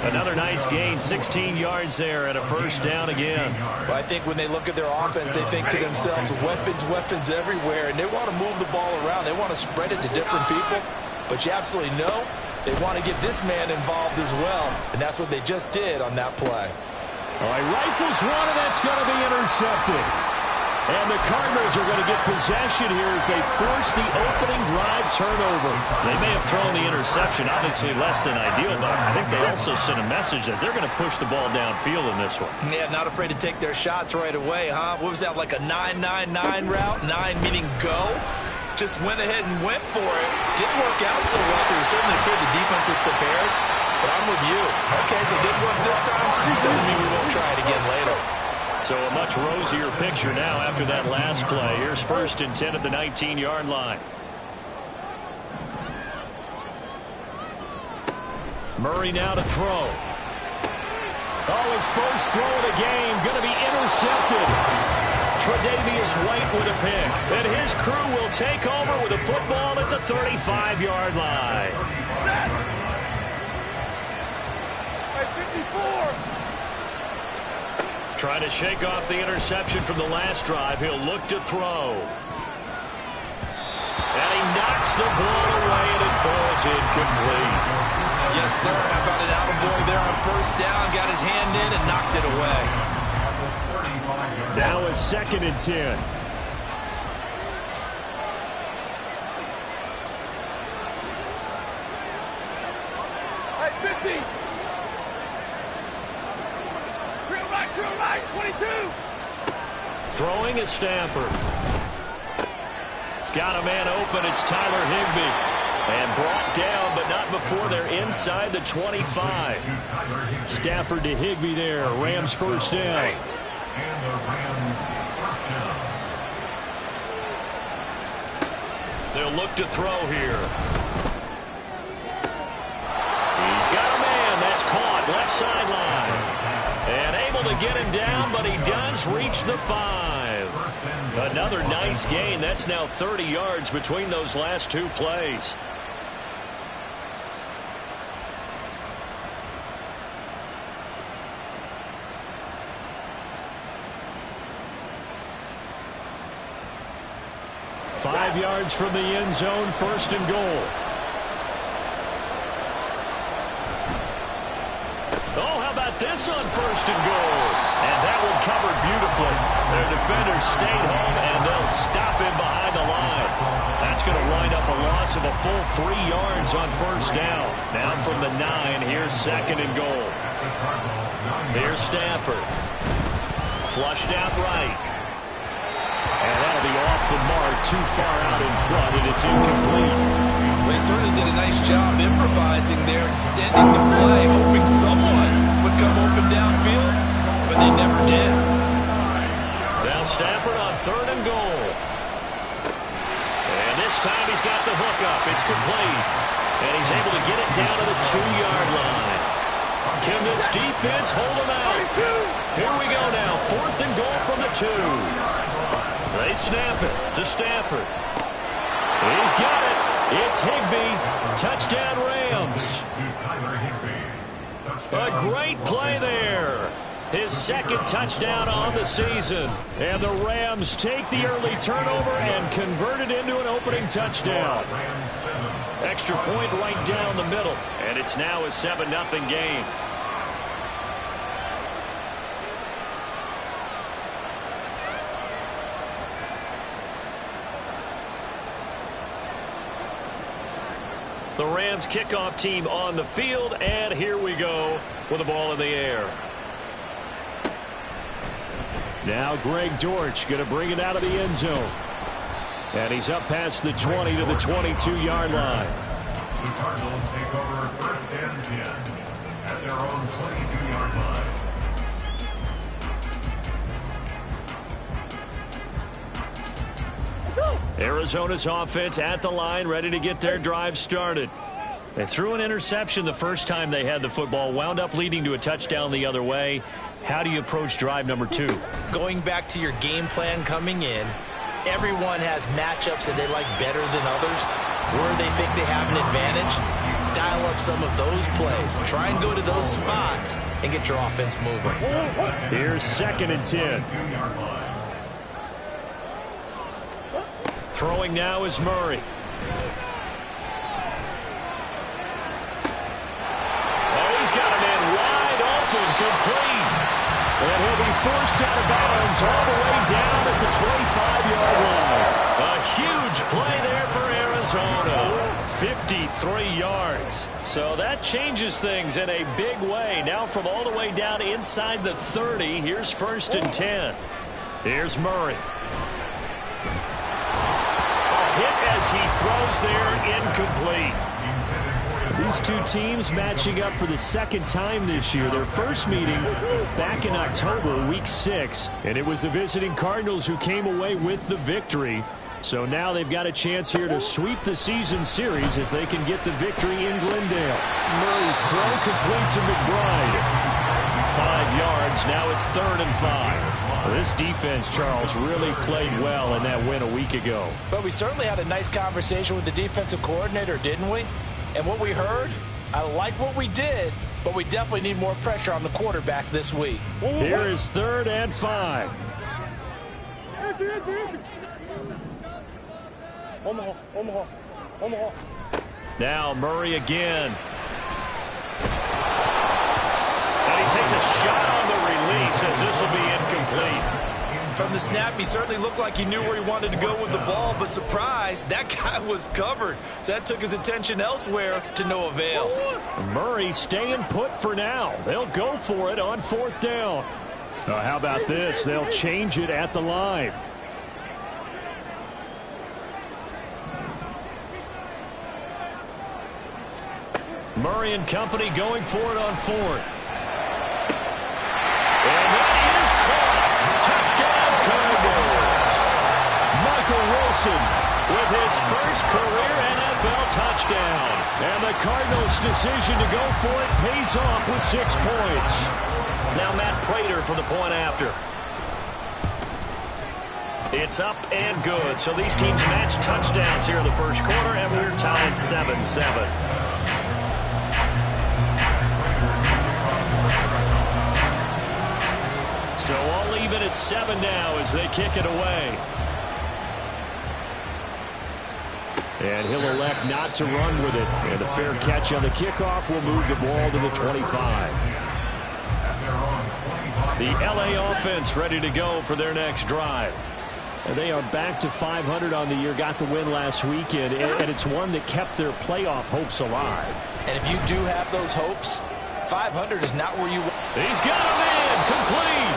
Another nice gain, 16 yards there, and a first down again. Well, I think when they look at their offense, they think to themselves, weapons everywhere, and they want to move the ball around. They want to spread it to different people, but you absolutely know they want to get this man involved as well, and that's what they just did on that play. All right, rifles one, and that's going to be intercepted. And the Cardinals are going to get possession here as they force the opening drive turnover. They may have thrown the interception, obviously less than ideal, but I think they also sent a message that they're going to push the ball downfield in this one. Yeah, not afraid to take their shots right away, huh? What was that, like a 9-9-9 route? 9 meaning go? Just went ahead and went for it. Didn't work out so well because it certainly appeared the defense was prepared. But I'm with you. Okay, so it didn't work this time. Doesn't mean we won't try it again later. So a much rosier picture now after that last play. Here's first and 10 at the 19-yard line. Murray now to throw. Oh, his first throw of the game going to be intercepted. Tre'Davious White with a pick. And his crew will take over with a football at the 35-yard line. Hey, 54. Trying to shake off the interception from the last drive. He'll look to throw. And he knocks the ball away, and it falls incomplete. Yes, sir. How about an attaboy there on first down? Got his hand in and knocked it away. Now a second and 10. Hey, 50. Real right, 22. Throwing is Stafford. Got a man open. It's Tyler Higbee. And brought down, but not before they're inside the 25. Stafford to Higbee there. Rams first down. And the Rams first down. They'll look to throw here. He's got a man. That's caught. Left sideline. And able to get him down, but he does reach the 5. Another nice gain. That's now 30 yards between those last two plays. Five yards from the end zone, first and goal. Oh, how about this on first and goal? And that one covered beautifully. Their defenders stayed home, and they'll stop him behind the line. That's going to wind up a loss of a full 3 yards on first down. Now from the 9, here's second and goal. Here's Stafford. Flushed out right. And that'll be off the mark, too far out in front, and it's incomplete. They certainly did a nice job improvising there, extending the play, hoping someone would come open downfield, but they never did. Now Stafford on third and goal. And this time he's got the hook up. It's complete. And he's able to get it down to the 2-yard line. Can this defense hold him out? Here we go now. Fourth and goal from the 2. They snap it to Stafford. He's got it. It's Higbee. Touchdown Rams. A great play there. His second touchdown on the season. And the Rams take the early turnover and convert it into an opening touchdown. Extra point right down the middle. And it's now a 7-0 game. The Rams kickoff team on the field, and here we go with the ball in the air. Now Greg Dortch going to bring it out of the end zone. And he's up past the 20 to the 22-yard line. The Cardinals take over first and 10 at their own 22-yard line. Arizona's offense at the line, ready to get their drive started. They threw an interception the first time they had the football, wound up leading to a touchdown the other way. How do you approach drive number 2? Going back to your game plan coming in, everyone has matchups that they like better than others. Where they think they have an advantage, dial up some of those plays. Try and go to those spots and get your offense moving. Here's second and 10. Throwing now is Murray. Oh, he's got a man wide open, complete. And he'll be forced out of bounds all the way down at the 25-yard line. A huge play there for Arizona. 53 yards. So that changes things in a big way. Now from all the way down inside the 30, here's first and 10. Here's Murray. Hit as he throws there, incomplete. These two teams matching up for the second time this year. Their first meeting back in October, week 6. And it was the visiting Cardinals who came away with the victory. So now they've got a chance here to sweep the season series if they can get the victory in Glendale. Murray's throw complete to McBride. 5 yards, now it's 3rd and 5. This defense, Charles, really played well in that win a week ago. But we certainly had a nice conversation with the defensive coordinator, didn't we? And what we heard, I like what we did, but we definitely need more pressure on the quarterback this week. Here is 3rd and 5. Now Murray again. And he takes a shot on the release as this will be incomplete. From the snap, he certainly looked like he knew where he wanted to go with the ball, but surprise, that guy was covered. So that took his attention elsewhere to no avail. Murray staying put for now. They'll go for it on 4th down. How about this? They'll change it at the line. Murray and company going for it on 4th. And that is caught. Touchdown Cardinals. Michael Wilson with his first career NFL touchdown. And the Cardinals' decision to go for it pays off with 6 points. Now Matt Prater for the point after. It's up and good. So these teams match touchdowns here in the first quarter, and we're tied 7-7. So all even at 7 now as they kick it away. And he'll elect not to run with it. And a fair catch on the kickoff will move the ball to the 25. The LA offense ready to go for their next drive. They are back to 500 on the year, got the win last weekend, and it's one that kept their playoff hopes alive. And if you do have those hopes, 500 is not where you want. He's got a man complete.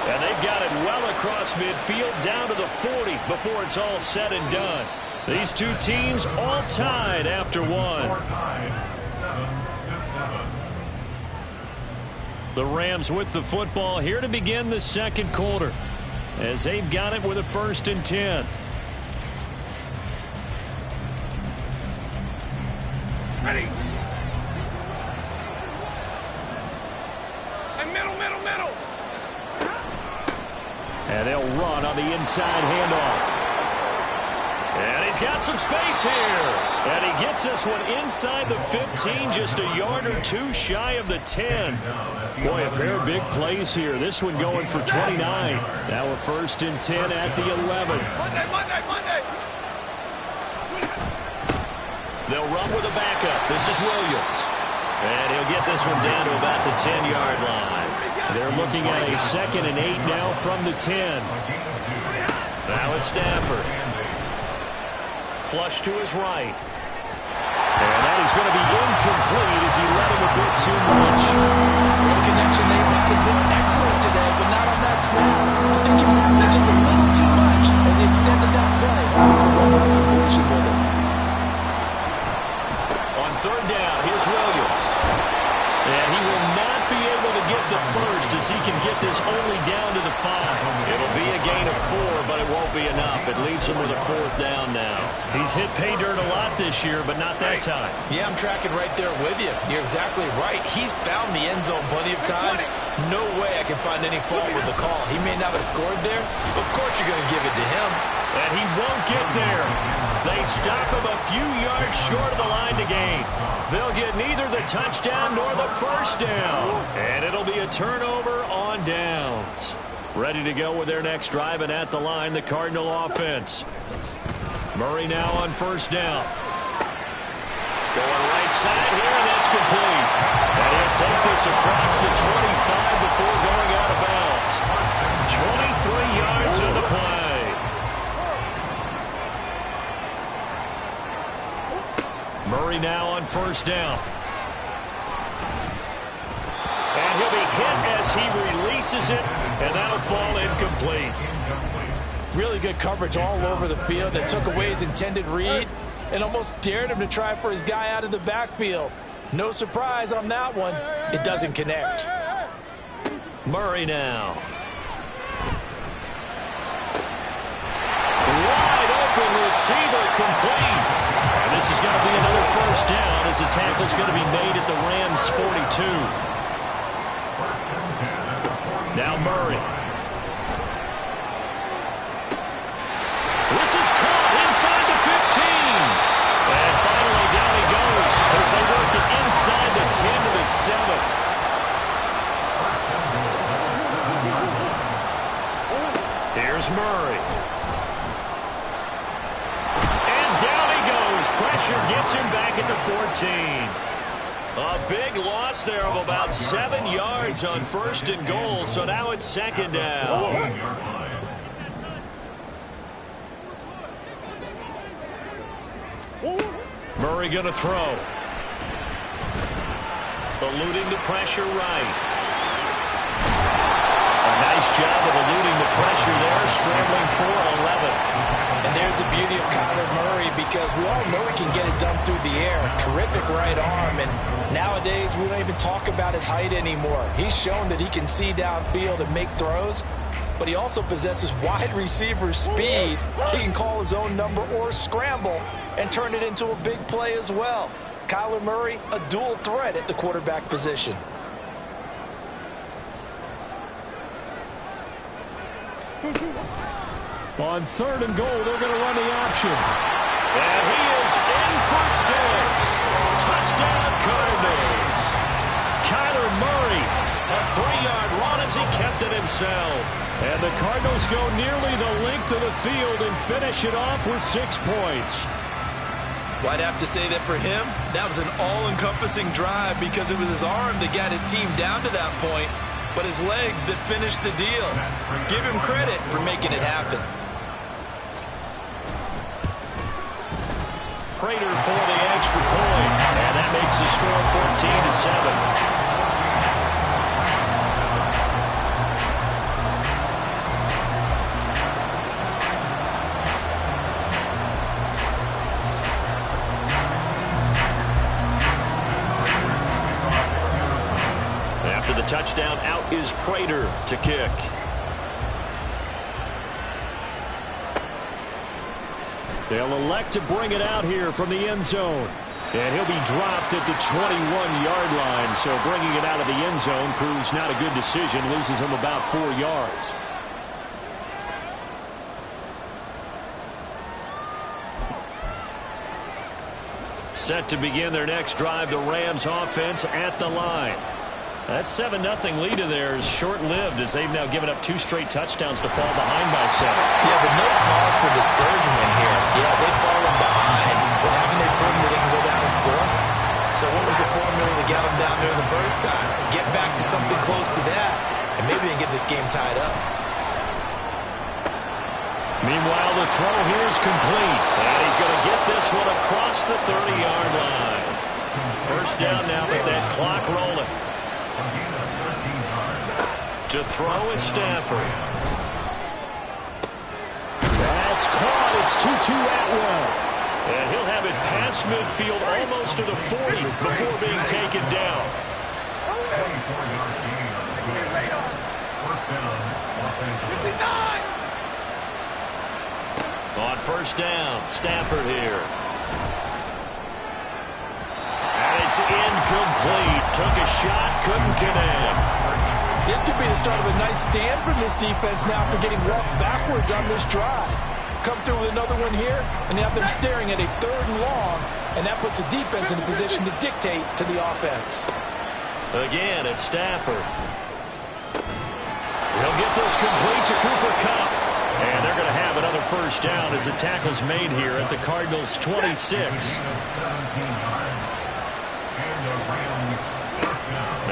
And they've got it well across midfield down to the 40 before it's all said and done. These two teams all tied after one. The Rams with the football here to begin the second quarter, as they've got it with a 1st and 10. Ready. And middle. And they'll run on the inside handoff. And he's got some space here. And he gets this one inside the 15, just a yard or two shy of the 10. Boy, a pair of big plays here. This one going for 29. Now a 1st and 10 at the 11. Monday. They'll run with a backup. This is Williams. And he'll get this one down to about the 10-yard line. They're looking at a 2nd and 8 now from the 10. Now it's Stafford. Flush to his right. And that is going to be incomplete as he led him a bit too much. The connection they've had has been excellent today, but not on that snap. I think he's asking just a little too much as he extended that play. Completion with it. On 3rd down, here's Williams. And he will not be able to get the first as he can get this only down to the 5. It'll be a gain of 4, but it won't be enough. It leaves him with a 4th down now. He's hit pay dirt a lot this year, but not that time. Yeah, I'm tracking right there with you. You're exactly right. He's found the end zone plenty of times. No way I can find any fault with the call. He may not have scored there. Of course you're going to give it to him. And he won't get there. They stop him a few yards short of the line to gain. They'll get neither the touchdown nor the 1st down. And it'll be a turnover on downs. Ready to go with their next drive, and at the line, the Cardinal offense. Murray now on 1st down. Going right side here, and that's complete. And he'll take this across the 25 before going out of bounds. 23 yards on the play. Murray now on 1st down. And he'll be hit as he releases it, and that'll fall incomplete. Really good coverage all over the field that took away his intended read and almost dared him to try for his guy out of the backfield. No surprise on that one. It doesn't connect. Murray now. Wide open receiver complete. And this is going to be another 1st down as the tackle's going to be made at the Rams' 42. Now Murray. This is caught inside the 15. And finally down he goes as they work it inside the 10 to the 7. Here's Murray. And down he goes. Pressure gets him back at the 14. A big loss there of about 7 yards on 1st and goal, so now it's 2nd down. Murray going to throw. Eluding the pressure right. A nice job of eluding the pressure there, scrambling for 11. And there's the beauty of Kyler Murray, because we all know he can get it done through the air. Terrific right arm, and nowadays we don't even talk about his height anymore. He's shown that he can see downfield and make throws, but he also possesses wide receiver speed. He can call his own number or scramble and turn it into a big play as well. Kyler Murray, a dual threat at the quarterback position. On 3rd and goal, they're going to run the option. And he is in for 6. Touchdown, Cardinals. Kyler Murray, a 3-yard run as he kept it himself. And the Cardinals go nearly the length of the field and finish it off with 6 points. Well, I'd have to say that for him, that was an all-encompassing drive, because it was his arm that got his team down to that point, but his legs that finished the deal. Give him credit for making it happen. Prater for the extra point. And that makes the score 14-7. After the touchdown, out is Prater to kick. They'll elect to bring it out here from the end zone. And he'll be dropped at the 21-yard line. So bringing it out of the end zone proves not a good decision. Loses him about 4 yards. Set to begin their next drive, the Rams offense at the line. That 7-0 lead of theirs short-lived as they've now given up 2 straight touchdowns to fall behind by 7. Yeah, but no cause for discouragement here. Yeah, they've fallen behind, but haven't they proven that they can go down and score? So what was the formula to get them down there the first time? Get back to something close to that, and maybe they can get this game tied up. Meanwhile, the throw here is complete, and he's going to get this one across the 30-yard line. First down now, but that clock rolling. To throw is Stafford. That's caught. It's Tutu Atwell. And he'll have it past midfield almost to the 40 before being taken down. On first down, Stafford here. And it's incomplete. Took a shot, couldn't connect. This could be the start of a nice stand from this defense now for getting walked backwards on this drive. Come through with another one here, and have them staring at a 3rd and long, and that puts the defense in a position to dictate to the offense. Again, it's Stafford. He'll get this complete to Cooper Kupp. And they're going to have another first down as the tackle's made here at the Cardinals' 26.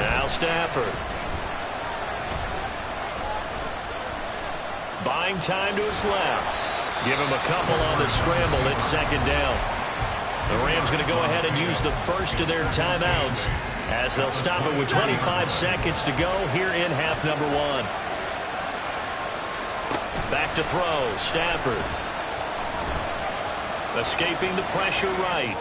Now Stafford. Buying time to his left. Give him a couple on the scramble. It's 2nd down. The Rams going to go ahead and use the first of their timeouts as they'll stop it with 25 seconds to go here in half number 1. Back to throw. Stafford. Escaping the pressure right.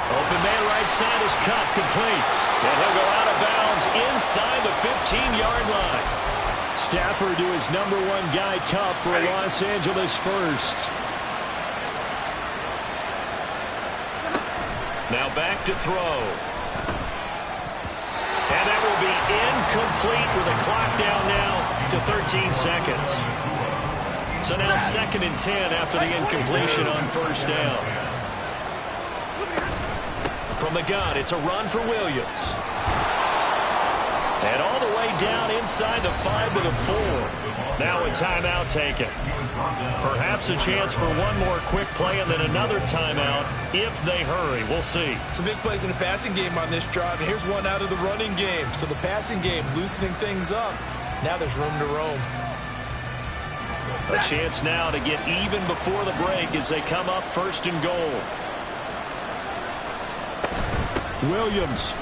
Open man right side is Kupp, complete. And he'll go out of bounds inside the 15-yard line. Stafford to his number 1 guy, Kupp, for a Los Angeles first. Now back to throw. And that will be incomplete with a clock down now to 13 seconds. So now 2nd and 10 after the incompletion on first down. From the gun, it's a run for Williams. And all the way down inside the 5 to the 4. Now a timeout taken. Perhaps a chance for one more quick play and then another timeout if they hurry. We'll see. Some big plays in the passing game on this drive, and here's one out of the running game. So the passing game loosening things up. Now there's room to roam. A chance now to get even before the break as they come up 1st and goal. Williams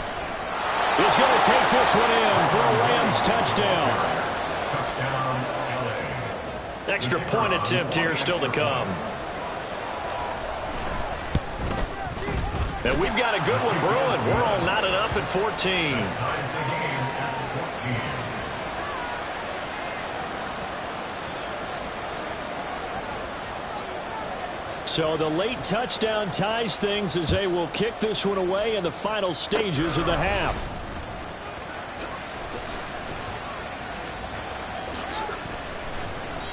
is going to take this one in for a Rams touchdown. Extra point attempt here still to come. And we've got a good one brewing. We're all knotted up at 14. So the late touchdown ties things as they will kick this one away in the final stages of the half.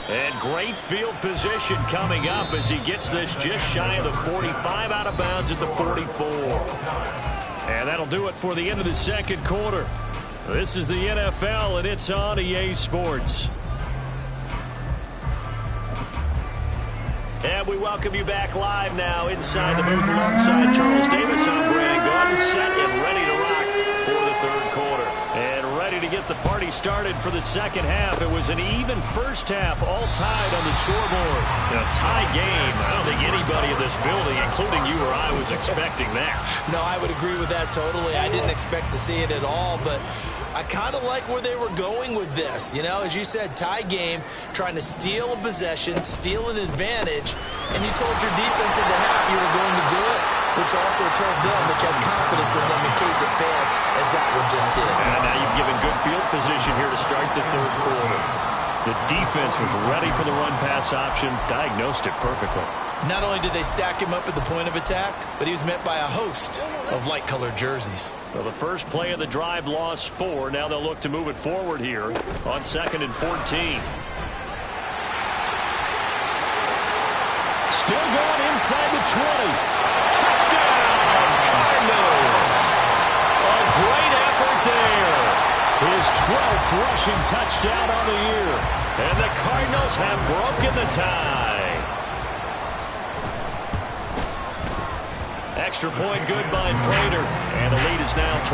And great field position coming up as he gets this just shy of the 45, out of bounds at the 44. And that'll do it for the end of the 2nd quarter. This is the NFL, and it's on EA Sports. And we welcome you back live now inside the booth alongside Charles Davis. I'm Brandon Gaudin, set and ready to rock for the 3rd quarter. And ready to get the party started for the second half. It was an even first half, all tied on the scoreboard. A tie game. I don't think anybody in this building, including you or I, was expecting that. No, I would agree with that totally. I didn't expect to see it at all, but I kind of like where they were going with this. You know, as you said, tie game, trying to steal a possession, steal an advantage, and you told your defense in the half you were going to do it, which also told them that you had confidence in them in case it failed, as that one just did. And now you've given good field position here to start the third quarter. The defense was ready for the run-pass option, diagnosed it perfectly. Not only did they stack him up at the point of attack, but he was met by a host of light-colored jerseys. Well, the first play of the drive lost 4. Now they'll look to move it forward here on 2nd and 14. Still going inside the 20. Touchdown, Cardinals. A great effort there. His 12th rushing touchdown on the year. And the Cardinals have broken the tie. Extra point good by Prater. And the lead is now 21-14.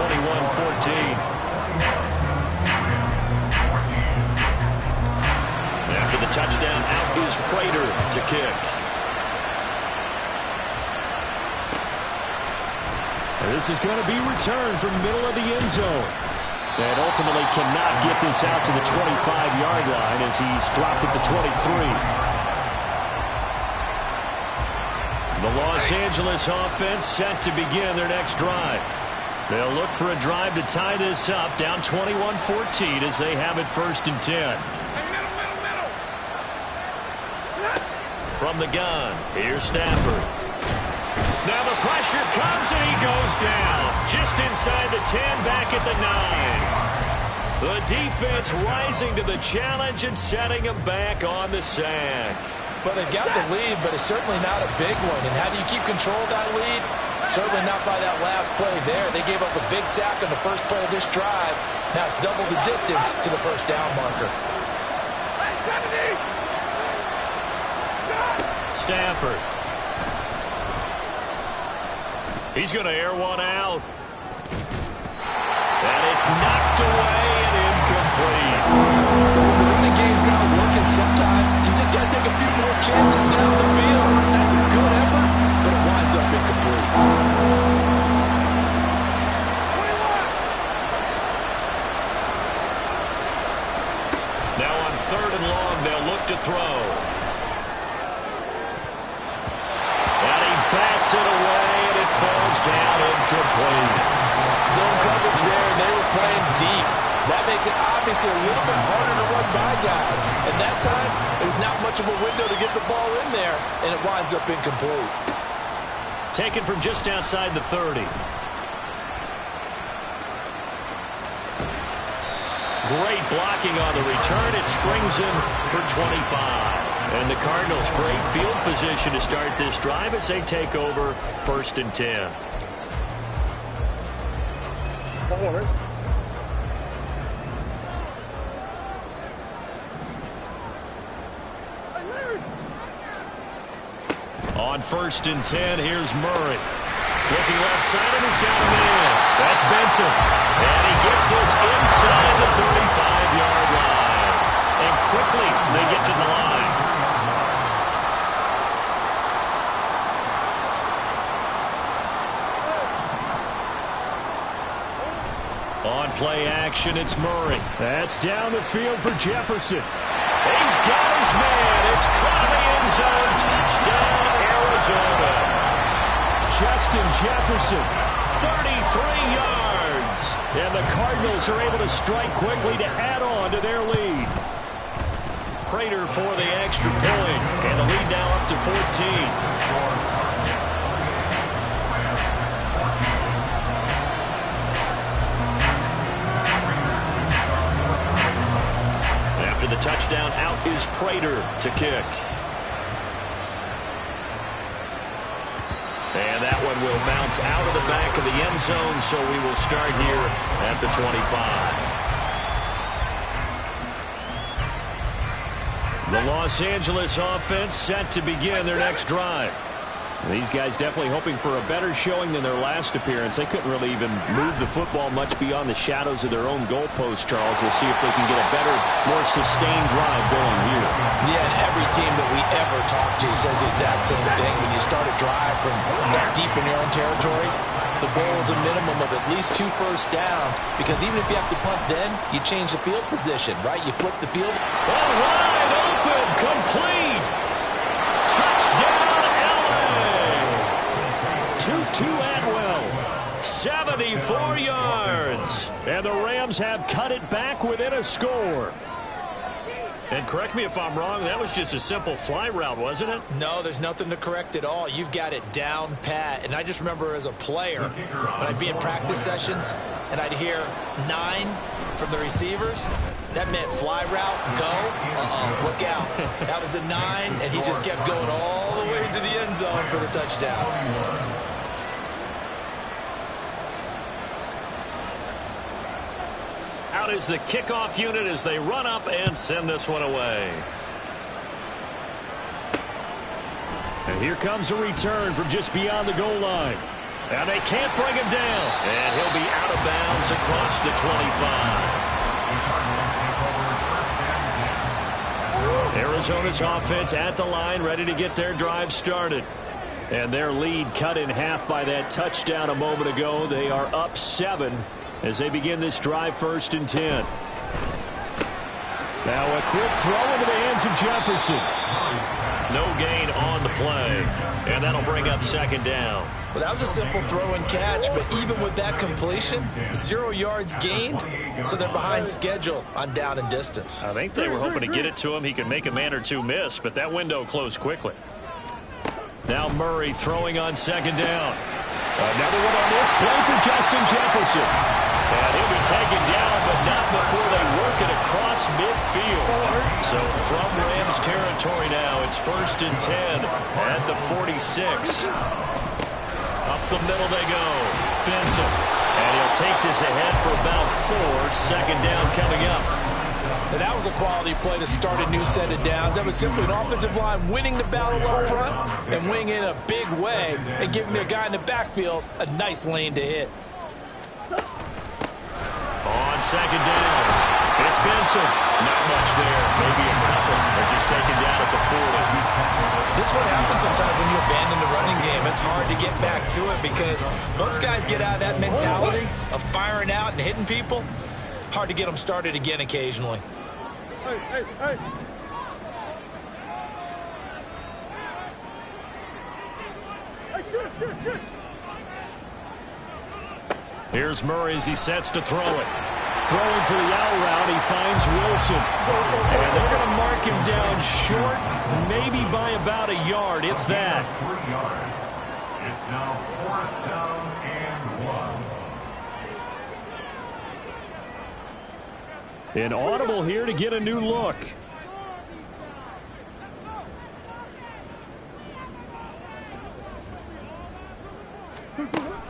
After the touchdown, out is Prater to kick. This is going to be returned from the middle of the end zone. And ultimately cannot get this out to the 25-yard line as he's dropped at the 23. The Los Angeles offense set to begin their next drive. They'll look for a drive to tie this up, down 21-14 as they have it 1st and 10. Middle. From the gun, here's Stafford. Now the pressure comes and he goes down. Just inside the 10, back at the 9. The defense rising to the challenge and setting him back on the sack. But they got the lead, but it's certainly not a big one. And how do you keep control of that lead? Certainly not by that last play there. They gave up a big sack on the first play of this drive. Now it's double the distance to the first down marker. Stafford. He's going to air one out. And it's knocked away and incomplete. The running game's not working sometimes. You just got to take a few more chances down the field. That's a good effort, but it winds up incomplete. Now on 3rd and long, they'll look to throw. And he bats it away, and it falls down incomplete. Zone coverage there, and they were playing deep. That makes it obviously a little bit harder to run by guys. And that time, there's not much of a window to get the ball in there, and it winds up incomplete. Taken from just outside the 30. Great blocking on the return. It springs him for 25. And the Cardinals, great field position to start this drive as they take over 1st and 10. On 1st and 10, here's Murray. Looking left side, and he's got a man. That's Benson. And he gets this inside the 35-yard line. And quickly, they get to the line. On play action, it's Murray. That's down the field for Jefferson. He's got his man. It's caught in the end zone. Touchdown, Arizona. Justin Jefferson, 33 yards. And the Cardinals are able to strike quickly to add on to their lead. Prater for the extra point. And the lead now up to 14. After the touchdown, out is Prater to kick. And that one will bounce out of the back of the end zone, so we will start here at the 25. The Los Angeles offense set to begin their next drive. These guys definitely hoping for a better showing than their last appearance. They couldn't really even move the football much beyond the shadows of their own goalpost, Charles. We'll see if they can get a better, more sustained drive going here. Yeah, and every team that we ever talk to says the exact same thing. When you start a drive from that deep in your own territory, the goal is a minimum of at least 2 first downs, because even if you have to punt then, you change the field position, right? You flip the field. Oh, wide open, complete. Touchdown, Tutu Atwell, 74 yards. And the Rams have cut it back within a score. And correct me if I'm wrong, that was just a simple fly route, wasn't it? No, there's nothing to correct at all. You've got it down pat. And I just remember as a player, when I'd be in practice sessions and I'd hear 9 from the receivers, that meant fly route, go, look out. That was the 9, and he just kept going all the way to the end zone for the touchdown. Out is the kickoff unit as they run up and send this one away. And here comes a return from just beyond the goal line. And they can't bring him down. And he'll be out of bounds across the 25. Arizona's offense at the line, ready to get their drive started. And their lead cut in half by that touchdown a moment ago. They are up 7 as they begin this drive, 1st and 10. Now a quick throw into the hands of Jefferson. No gain on the play. And that'll bring up 2nd down. Well, that was a simple throw and catch, but even with that completion, 0 yards gained, so they're behind schedule on down and distance. I think they were hoping to get it to him. He could make a man or two miss, but that window closed quickly. Now Murray throwing on 2nd down. Another one on this play for Justin Jefferson. And he'll be taken down, but not before they work it across midfield. So from Rams territory now, it's 1st and 10 at the 46. Up the middle they go. Benson. And he'll take this ahead for about 4. 2nd down coming up. Now that was a quality play to start a new set of downs. That was simply an offensive line winning the battle up front and winning in a big way and giving the guy in the backfield a nice lane to hit. On 2nd down, it's Benson. Not much there. Maybe a couple as he's taken down at the 40. This is what happens sometimes when you abandon the running game. It's hard to get back to it because once guys get out of that mentality of firing out and hitting people, hard to get them started again occasionally. Hey. Shoot. Here's Murray as he sets to throw it. Throwing for the out route, he finds Wilson. And they're going to mark him down short, maybe by about a yard, if that. 3 yards. It's now 4th down and 1. An audible here to get a new look.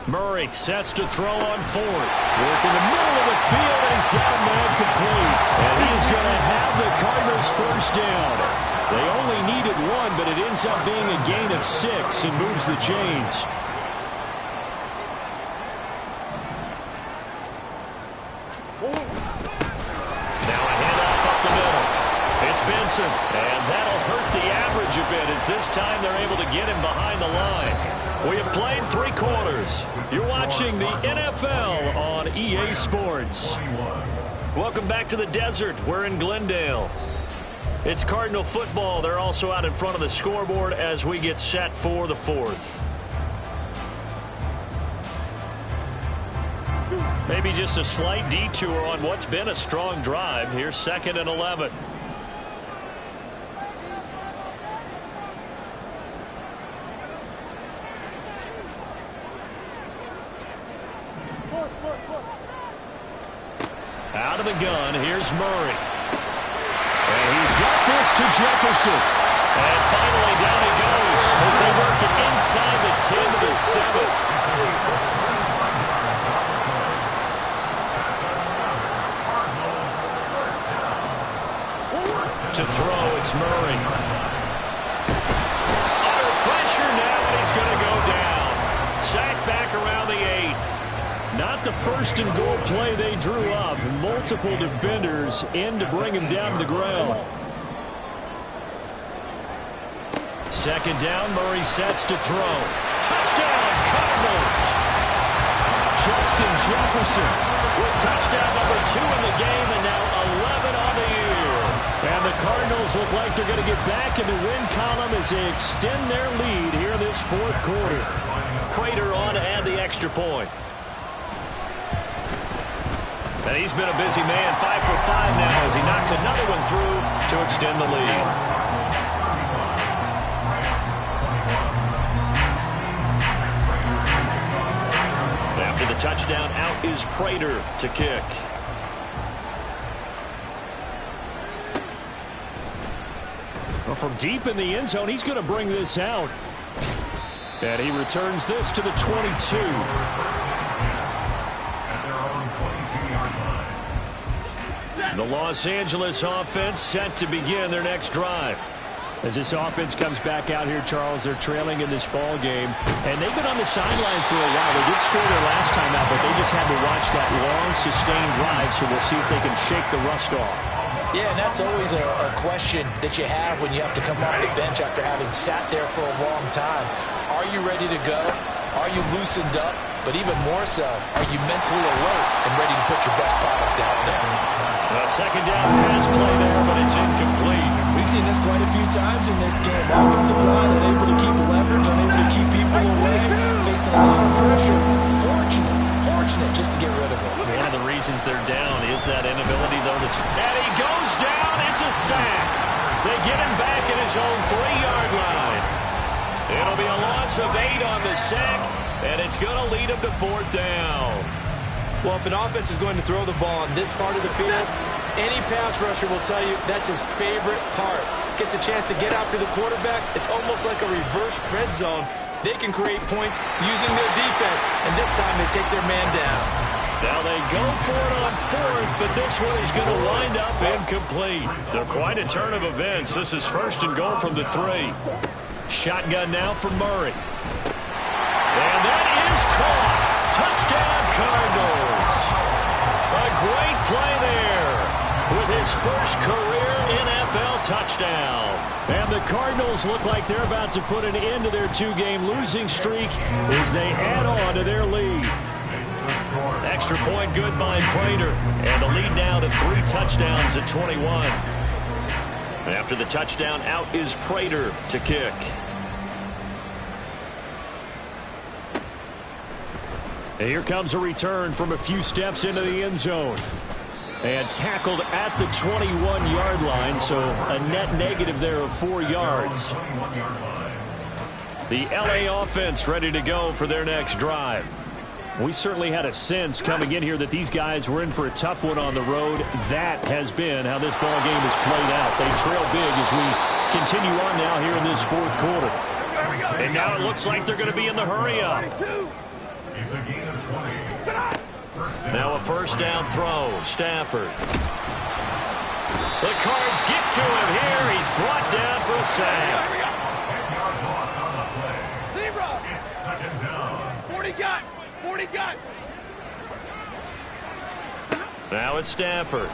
Murray sets to throw on 4th. Work in the middle of the field, and he's got a man complete. And he's going to have the Cardinals 1st down. They only needed 1, but it ends up being a gain of 6 and moves the chains. Now a handoff up the middle. It's Benson. And that'll hurt the average a bit as this time they're able to get him behind the line. We have played 3 quarters. You're watching the NFL on EA Sports. Welcome back to the desert. We're in Glendale. It's Cardinal football. They're also out in front of the scoreboard as we get set for the 4th. Maybe just a slight detour on what's been a strong drive. Here's 2nd and 11. Out of the gun, here's Murray. And he's got this to Jefferson. And finally down he goes as they work it inside the 10 to the 7. To throw, it's Murray. Under pressure now, and he's going the first and goal play they drew up. Multiple defenders in to bring him down to the ground. Second down, Murray sets to throw. Touchdown, Cardinals! Justin Jefferson with touchdown number 2 in the game, and now 11 on the year. And the Cardinals look like they're going to get back in the win column as they extend their lead here in this fourth quarter. Prater on to add the extra point. And he's been a busy man, 5 for 5 now as he knocks another one through to extend the lead. After the touchdown, out is Prater to kick. Well, from deep in the end zone, he's going to bring this out. And he returns this to the 22. The Los Angeles offense set to begin their next drive. As this offense comes back out here, Charles, they're trailing in this ball game. And they've been on the sideline for a while. They did score their last time out, but they just had to watch that long, sustained drive, so we'll see if they can shake the rust off. Yeah, and that's always a question that you have when you have to come off the bench after having sat there for a long time. Are you ready to go? Are you loosened up? But even more so, are you mentally alert and ready to put your best product out there? A second down pass play there, but it's incomplete. We've seen this quite a few times in this game. Offensive line unable to keep leverage, unable to keep people away, facing a lot of pressure. Fortunate just to get rid of it. One of the reasons they're down is that inability, though, to... And he goes down. It's a sack. They get him back at his own 3-yard line. It'll be a loss of 8 on the sack, and it's going to lead him to 4th down. Well, if an offense is going to throw the ball on this part of the field, any pass rusher will tell you that's his favorite part. Gets a chance to get after the quarterback. It's almost like a reverse red zone. They can create points using their defense, and this time they take their man down. Now they go for it on 4th, but this one is going to wind up incomplete. They're quite a turn of events. This is 1st and goal from the 3. Shotgun now for Murray. And that is caught. Touchdown, Cardinals. A great play there with his first career NFL touchdown. And the Cardinals look like they're about to put an end to their 2-game losing streak as they add on to their lead. Extra point good by Prater. And the lead now to 3 touchdowns at 21. After the touchdown, out is Prater to kick. And here comes a return from a few steps into the end zone. And tackled at the 21-yard line, so a net negative there of 4 yards. The LA offense ready to go for their next drive. We certainly had a sense coming in here that these guys were in for a tough one on the road. That has been how this ball game has played out. They trail big as we continue on now here in this 4th quarter. And now it looks like they're going to be in the hurry-up. It's a gain of 20. Now a 1st down throw. Stafford. The Cards get to him here. He's brought down for a sack. 10-yard loss on the play. It's 2nd down. 40 got. Now it's Stafford.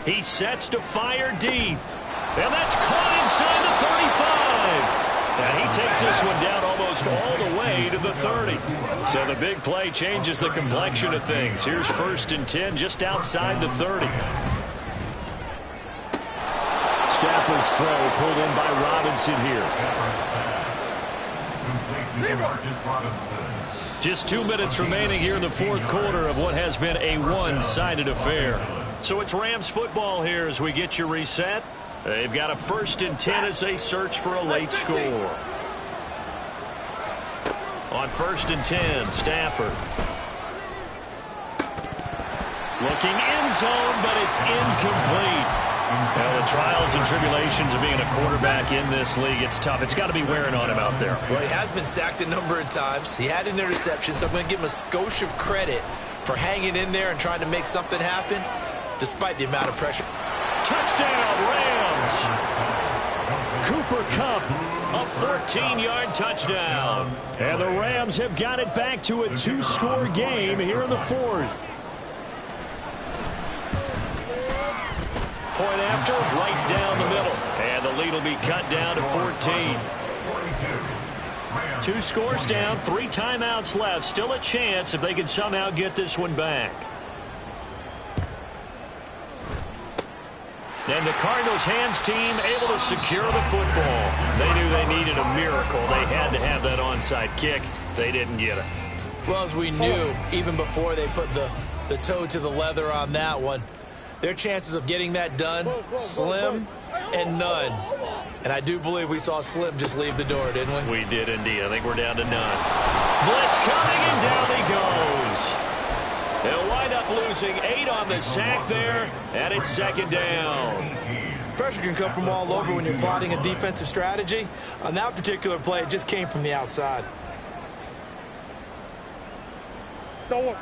He sets to fire deep. And that's caught inside the 35. And he takes this one down almost all the way to the 30. So the big play changes the complexion of things. Here's 1st and 10 just outside the 30. Stafford's throw pulled in by Robinson here. Just 2 minutes remaining here in the 4th quarter of what has been a one-sided affair. So it's Rams football here as we get you reset. They've got a 1st and 10 as they search for a late score. On 1st and 10, Stafford. Looking end zone, but it's incomplete. Well, the trials and tribulations of being a quarterback in this league, it's tough. It's got to be wearing on him out there. Well, he has been sacked a number of times. He had an interception, so I'm going to give him a skosh of credit for hanging in there and trying to make something happen despite the amount of pressure. Touchdown, Rams! Cooper Kupp A 14-yard touchdown. And the Rams have got it back to a two-score game here in the fourth. Point after, right down the middle. And the lead will be cut down to 14. 2 scores down, 3 timeouts left. Still a chance if they can somehow get this one back. And the Cardinals' hands team able to secure the football. They knew they needed a miracle. They had to have that onside kick. They didn't get it. Well, as we knew, even before they put the toe to the leather on that one, their chances of getting that done, slim and none. And I do believe we saw Slim just leave the door, didn't we? We did indeed. I think we're down to none. Blitz coming, and down he goes. They'll wind up losing 8 on the sack there, and it's second down. Pressure can come from all over when you're plotting a defensive strategy. On that particular play, it just came from the outside.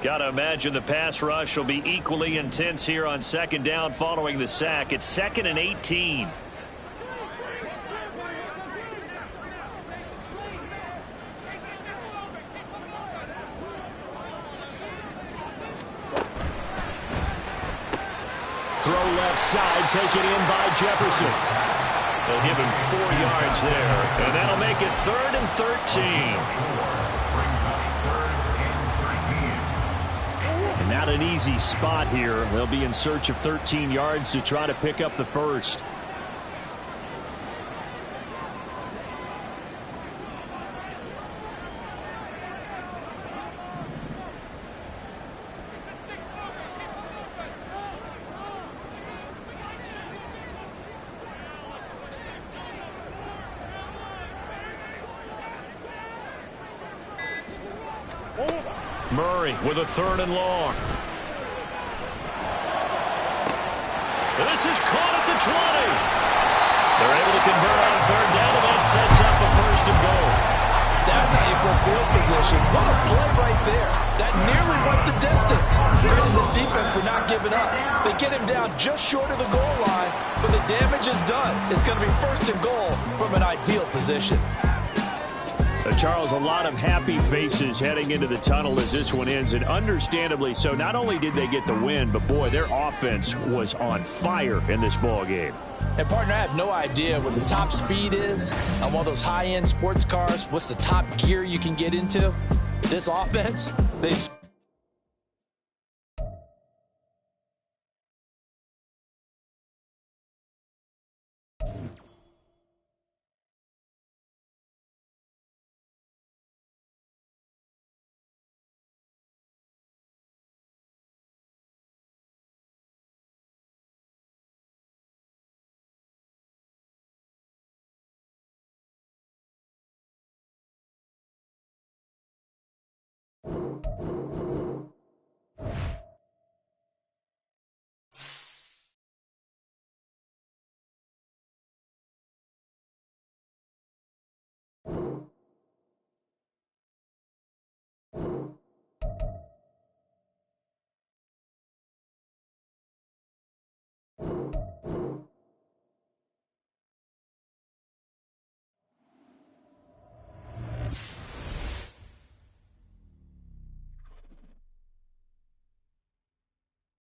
Got to imagine the pass rush will be equally intense here on second down following the sack. It's 2nd and 18. Throw left side, taken in by Jefferson. They'll give him 4 yards there, and that'll make it 3rd and 13. Not an easy spot here. They'll be in search of 13 yards to try to pick up the first. Murray with a 3rd and long. This is caught at the 20. They're able to convert on 3rd down, and that sets up a 1st and goal. That's how you put field position. What a play right there. That nearly went the distance. Credit this defense for not giving up. They get him down just short of the goal line, but the damage is done. It's going to be 1st and goal from an ideal position. Charles, a lot of happy faces heading into the tunnel as this one ends, and understandably so. Not only did they get the win, but boy, their offense was on fire in this ball game. And partner, I have no idea what the top speed is on one of those high-end sports cars. What's the top gear you can get into? This offense, they